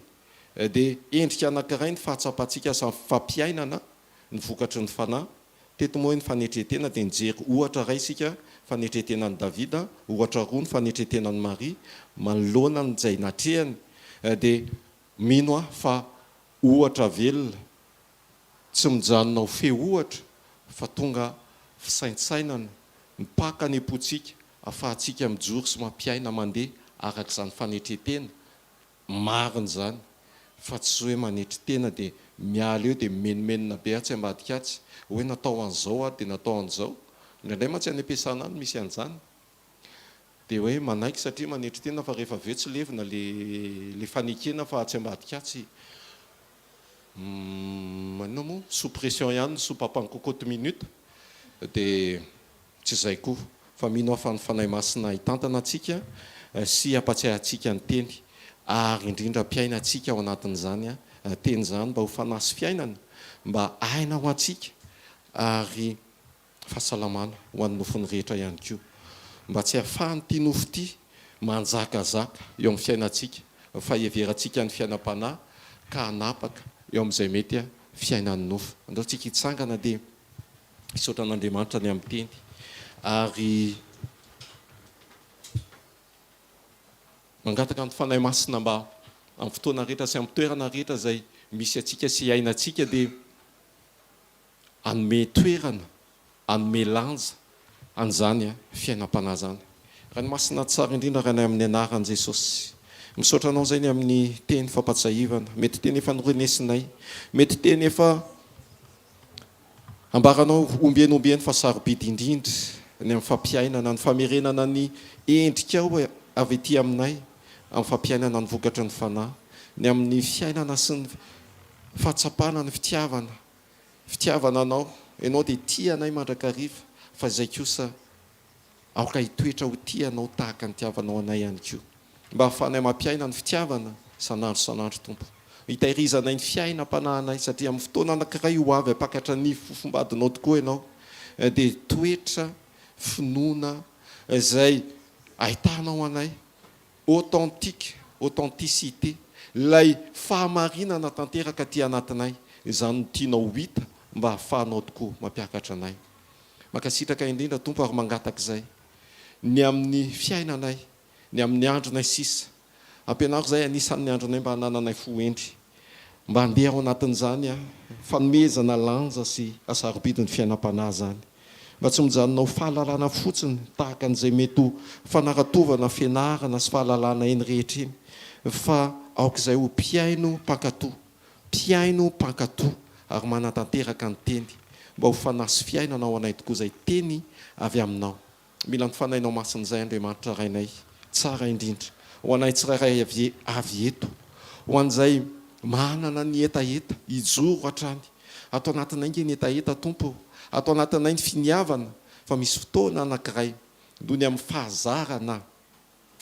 Speaker 1: dia endrika anankiray ny fahatsapantsika sy fampiainana ny vokatry ny fanahy. Teto moa ny fanetretena dia nijery ohatra ray isika, fanetretenan'i Davida, ohatra roa ny fanetretenan'i Maria, manoloana ny izay natrehany, dia mino fa ohatra velona, tsy mijanona ho fe ohatra, fa tonga fisaintsainana, mipaka ny epontsika, ahafahantsika mijoro sy mampiaina mandeha araka izany fanetretena, marina izany, fa tsy hoe manetretena dia miala eo dia menomenona be atsy ambadika atsy, hoe natao an'izao dia natao an'izao. Indraindray mantsy any am-piasana any misy an'izany, dia hoe manaiky satria manetretena fa rehefa aveo tsy levina le fanekena fa atsy ambadika atsy, manao moa sous pression ihany, sous papankokoty minute, dia tsy izay koa, fa mino fa ny fanahy masina hitantana antsika sy hampatsiahy antsika ny teny, ary indrindra mpiaina antsika ao anatin'izany teny izany, mba ho fanasy fiainana, mba aina ho antsika, ary fahasalamana ho an'ny nofony rehetra ihany koa mba tsy hahafahany ity nofo ity manjakazaka eo amin'ny fiainantsika fa everantsika ny fiainam-panahy ka hanapaka eo amin'izay mety fiainan'ny nofo andao tsika hitsangana dia hisaotra an'Andriamanitra ny amin'ny teny ary mangataka ny fanahy masina mba amin'ny fotoana rehetra sy amin'ny toerana rehetra izay misy atsika sy iainantsika dia anome toerana anome lanja an'izany fiainam-panahy zany raha ny masina tsara indrindra raha ny amin'ny anaran'i Jesosy misaotra anao zay ny amin'ny teny fampatsahivana mety teny efa noronesinay mety teny efa ambaranao ombienombeny fa sarobidy indrindra ny amin'ny fampiainana ny famerenana ny endrikao avy ety aminay amin'ny fampiainana ny vokatra ny fanahy ny amin'ny fiainana sy ny fahatsapana ny fitiavana anao ianao dia tia anay mandrakariva fa izay kosa aoka hitoetra ho tia anao tahaka ny tiavanao anay ihany koa mba hahafanay mampiaina ny fitiavana sanandro tompo hitahirizanay ny fiainam-panahinay satria amin'ny fotoana anankiray ho avy apakatra ny fofombadinao tokoa ianao dia toetra finoana izay ahitanao anay authenticité lay fahamarinana tanteraka ty anatinay izany no tianao hita mba hahafahanao tokoa mampiakatra anay makasitraka indrindra tompo ary mangatak'izay ny amin'ny fiainanay ny amin'ny andronay sisa ampianaro zay anisan'ny andronay mba hanananay foendry mba handeha ao anatin'izany fanomezana lanja sy asarobidiny fiainam-panahy zany mba tsy mijanonao fahalalana fotsiny tahaka an'izay mety ho fanaratovana fianarana sy fahalalana eny rehetra eny fa aok'izay ho mpiaino mpankatoa ary manatanteraka ny teny mba ho fanasy fiainana ao anay tokoa zay teny avy aminao mila ny fanainao masin'izay Andriamanitra rainay tsara indrindra ho anay tsirairay avy eto ho an'izay manana ny etaeta hijoro hatrany atao anatinay nge ny etaeta tompo atao anatinay ny finiavana fa misy fotoana anankiray noho ny amin'ny fahazarana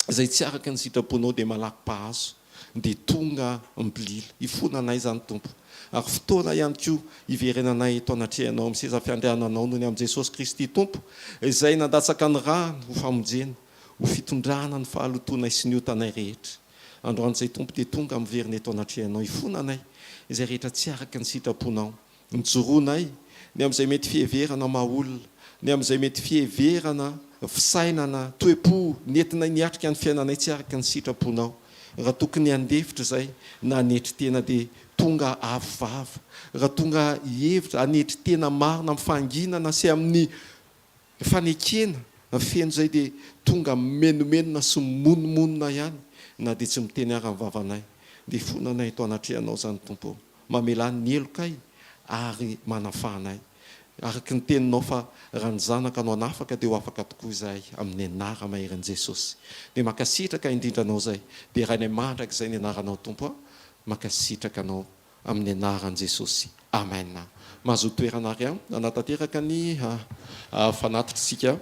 Speaker 1: izay tsy araka ny sitraponao dia malaky pahazo dia tonga mbilila hifonanay zany tompo ary fotoana ihany koa hiverenanay eto anatrehanao amin'ny seza fiandriananao noho ny amin'i Jesosy Kristy tompo izay nandatsaka ny rano ho famonjena ho fitondrana ny fahalotonay sy ny otanay rehetra androan'izay tompo dia tonga miverina eto anatrehanao hifonanay izay rehetra tsy araka ny sitraponao nijoroanay ny amin'izay mety fiheverana maolona ny amin'izay mety fiheverana fisainana toepo nentinay niatrika ny fiainanay tsy araka ny sitraponao raha tokony handefitra zay na hanetry tena dia tonga avovava raha tonga hevitra hanetry tena marina amin'ny fanginana sy amin'ny fanekena feno zay dia tonga menomenona sy monomonona ihany na dia tsy miteny ara ny vavanay dia fonanay eto anatrehanao zany tompo mamelany ny elokay ary manafahanay araky ny teninao fa raha ny zanaka anao anafaka dia ho afaka tokoa izahay amin'ny anara maheran'i Jesosy dia makasitraka indrindranao zay dia raha ny mandraka izay ny anaranao tompo makasitraka anao amin'ny anaran'i Jesosy amen mahazo toerana ary anatanteraka ny fanatitsika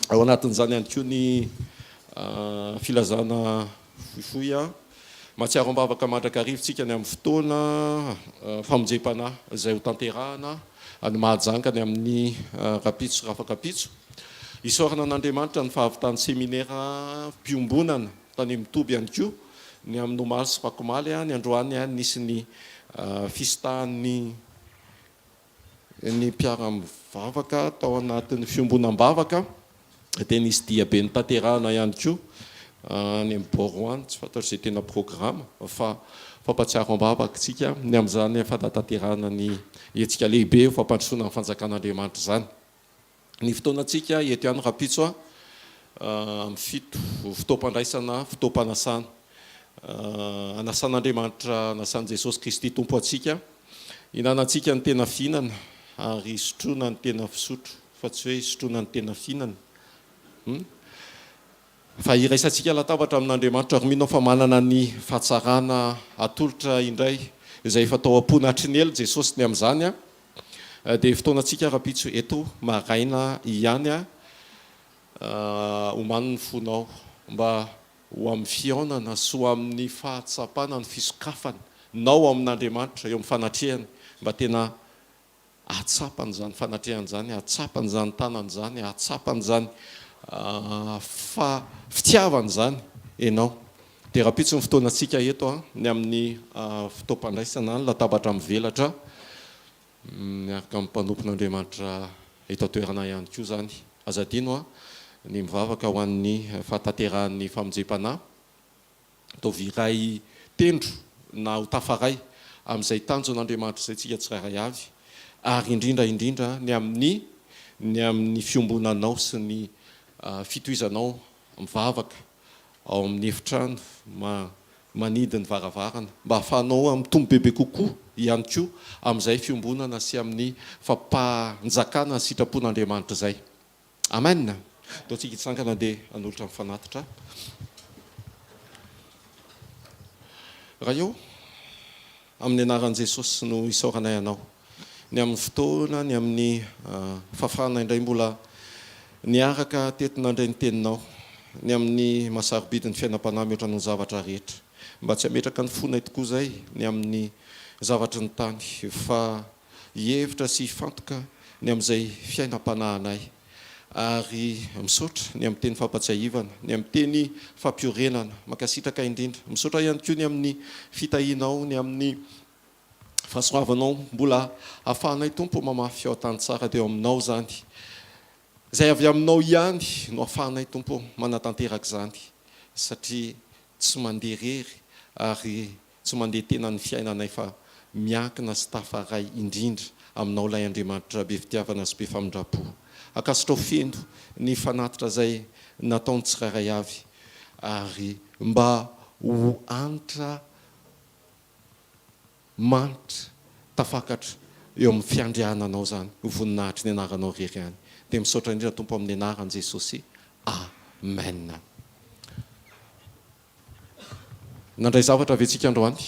Speaker 1: ao anatin'izany ihany koa ny filazana foifoy mahatsiaro ambavaka mandrakarivotsika ny amin'ny fotoana famonjem-panahy izay ho tanterahana any mahajangany amin'ny rapitso rafakapitso isorana an'Andriamanitra ny fahavitany seminaire mpiombonana tany mitoby ihany koa ny amin'ny omaly sy pakomaly ny androany nisy ny fistahan'ny ny mpiara-mivavaka tao anatin'ny fiombonam-bavaka dia nisy diabe ny tanterahana ihany koa ny Boroany tsy fantatro izay tena programma fa fampatsiaro ambavaka tsika ny amin'izany fanatanterahana ny hetsika lehibe fampandrosoana amin'ny fanjakan'Andriamanitra zany ny fotoanantsika eto ihany rapitso amin'ny fito fotoam-pandraisana fotoam-panasana anasan'Andriamanitra anasan'i Jesosy Kristy tompo atsika hinanantsika ny tena fihinana ary sotroana ny tena fisotro fa tsy hoe sotroana ny tena fihinana fa iraisantsika latabatra amin'Andriamanitra ary minao fa manana ny fahatsarana atolotra indray izay efa tao am-pona hatrinely Jesosy ny amin'izany dia fotoanantsika rapitso eto maraina ihany homaniny fonao mba ho amin'ny fiaonana sy ho amin'ny fahatsapana ny fisokafana nao amin'Andriamanitra eo amin'ny fanatrehany mba tena atsapany zany fanatrehany zany, atsapany zany tanany zany, atsapany zany fitiavany zany ianao. Dia raha pitsy ny fotoanantsika eto ny amin'ny fotoam-pandraisana ny latabatra mivelatra miaraka amin'ny mpanompon'Andriamanitra eto toerana ihany koa zany. Azadino ny mivavaka ho an'ny fahataterahan'ny famonjem-panahy ataovy iray tendro na ho tafaray amin'izay tanjon'Andriamanitra izay tsika tsirairay avy, ary indrindra ny amin'ny fiombonanao sy ny fitohizanao mivavaka ao amin'ny efitrano manidy ny varavarana mba hahafahanao mitombo bebe kokoa ihany koa amin'izay fiombonana sy amin'ny fampanjakana ny sitrapon'Andriamanitra izay. Amen. Dao tsika hitsangana dia hanolotra mifanatitra. Raha eo amin'ny anaran'i Jesosy no isaoranay anao. Ny amin'ny fotoana, ny amin'ny fafana indray mbola niaraka tetinandray ny teninao, ny amin'ny masarobidin'ny fiainam-panahy mihoatra ny zavatra rehetra. Mba tsy hametraka ny fonay tokoa izay ny amin'ny zavatra ny tany, fa hihevitra sy hifantoka ny amin'izay fiainam-panahinay. Ary misaotra ny amin'ny teny fampatsiahivana, ny amin'ny teny fampiorenana, makasitraka indrindra. Misaotra ihany koa ny amin'ny fitahianao, ny amin'ny fahasoavanao mbola ahafahanay tompo mamafy ao tany tsara dia aminao zany. Izay avy aminao ihany no ahafahanay tompo manatanteraka izany, satria tsy mandeha rery ary tsy mandeha tena ny fiainanay fa miankina sy tafaray indrindra aminao lay Andriamanitra be fitiavana sy be famindrapo. Akasitrao fendo ny fanatitra izay nataony tsirairay avy, ary mba ho anitra manitra tafakatra eo amin'ny fiandriananao zany, ho voninahitry ny anaranao rery ihany. Dia misaotra indrindra tompo amin'ny anaran'i Jesosy. Amen. Nandray zavatra avetsika androany.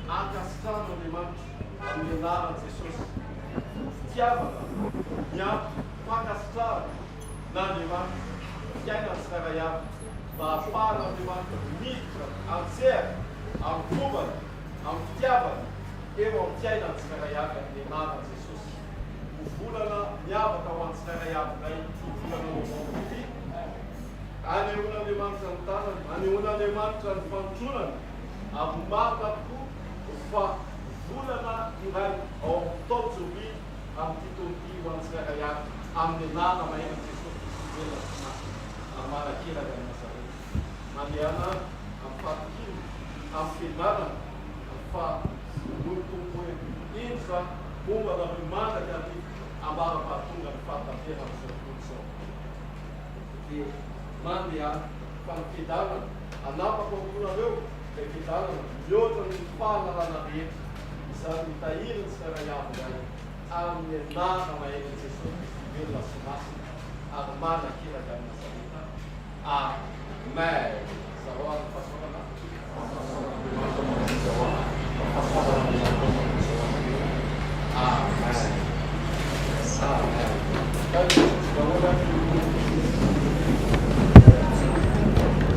Speaker 1: Akasitrano Andriamanitra amin'ny anaran'i Jesosy. Fitiavana, miampy, fankasitrahana n'Andriamanitra, fiainana tsirairay avy, mba ahafahana Andriamanitra miditra, antsera, amin'ny fomana, amin'ny fitiavana, eo amin'ny fiainana tsirairay avy amin'ny anaran'i Jesosy. Ho volana miavaka ho an'ny tsirairay avy iray, ho volana mombamoty, anehoan'Andriamanitra ny tanany, anehoan'Andriamanitra ny fanotronana, aby marina tokoa fa volana iray ao amin'ny taon-jovy amin'ny titon'ity ho an'ny tsirairay avy amin'ny anara mahaina Jesosy Kristy velona ary manakeraka ny Nazareta. Mandehana amin'ny fahatokiny, amin'ny fianarana fa noho tompo hoe indra momba nareo mandaka ny ambara-pahatonga ny fahatapera amin'izao tontolo izao. Dia mandeha fa ny fianarana anapaka amponareo dia fianarana mihoatra ny fahalalana rehetra izany mitahiry ny tsirairay avy iray amin'ny anara mahaina Jesosy Kristy velona sy masina ary manakeraka ny Nazareta. Amen. Zahoany fahasoavana. Amen. Amen.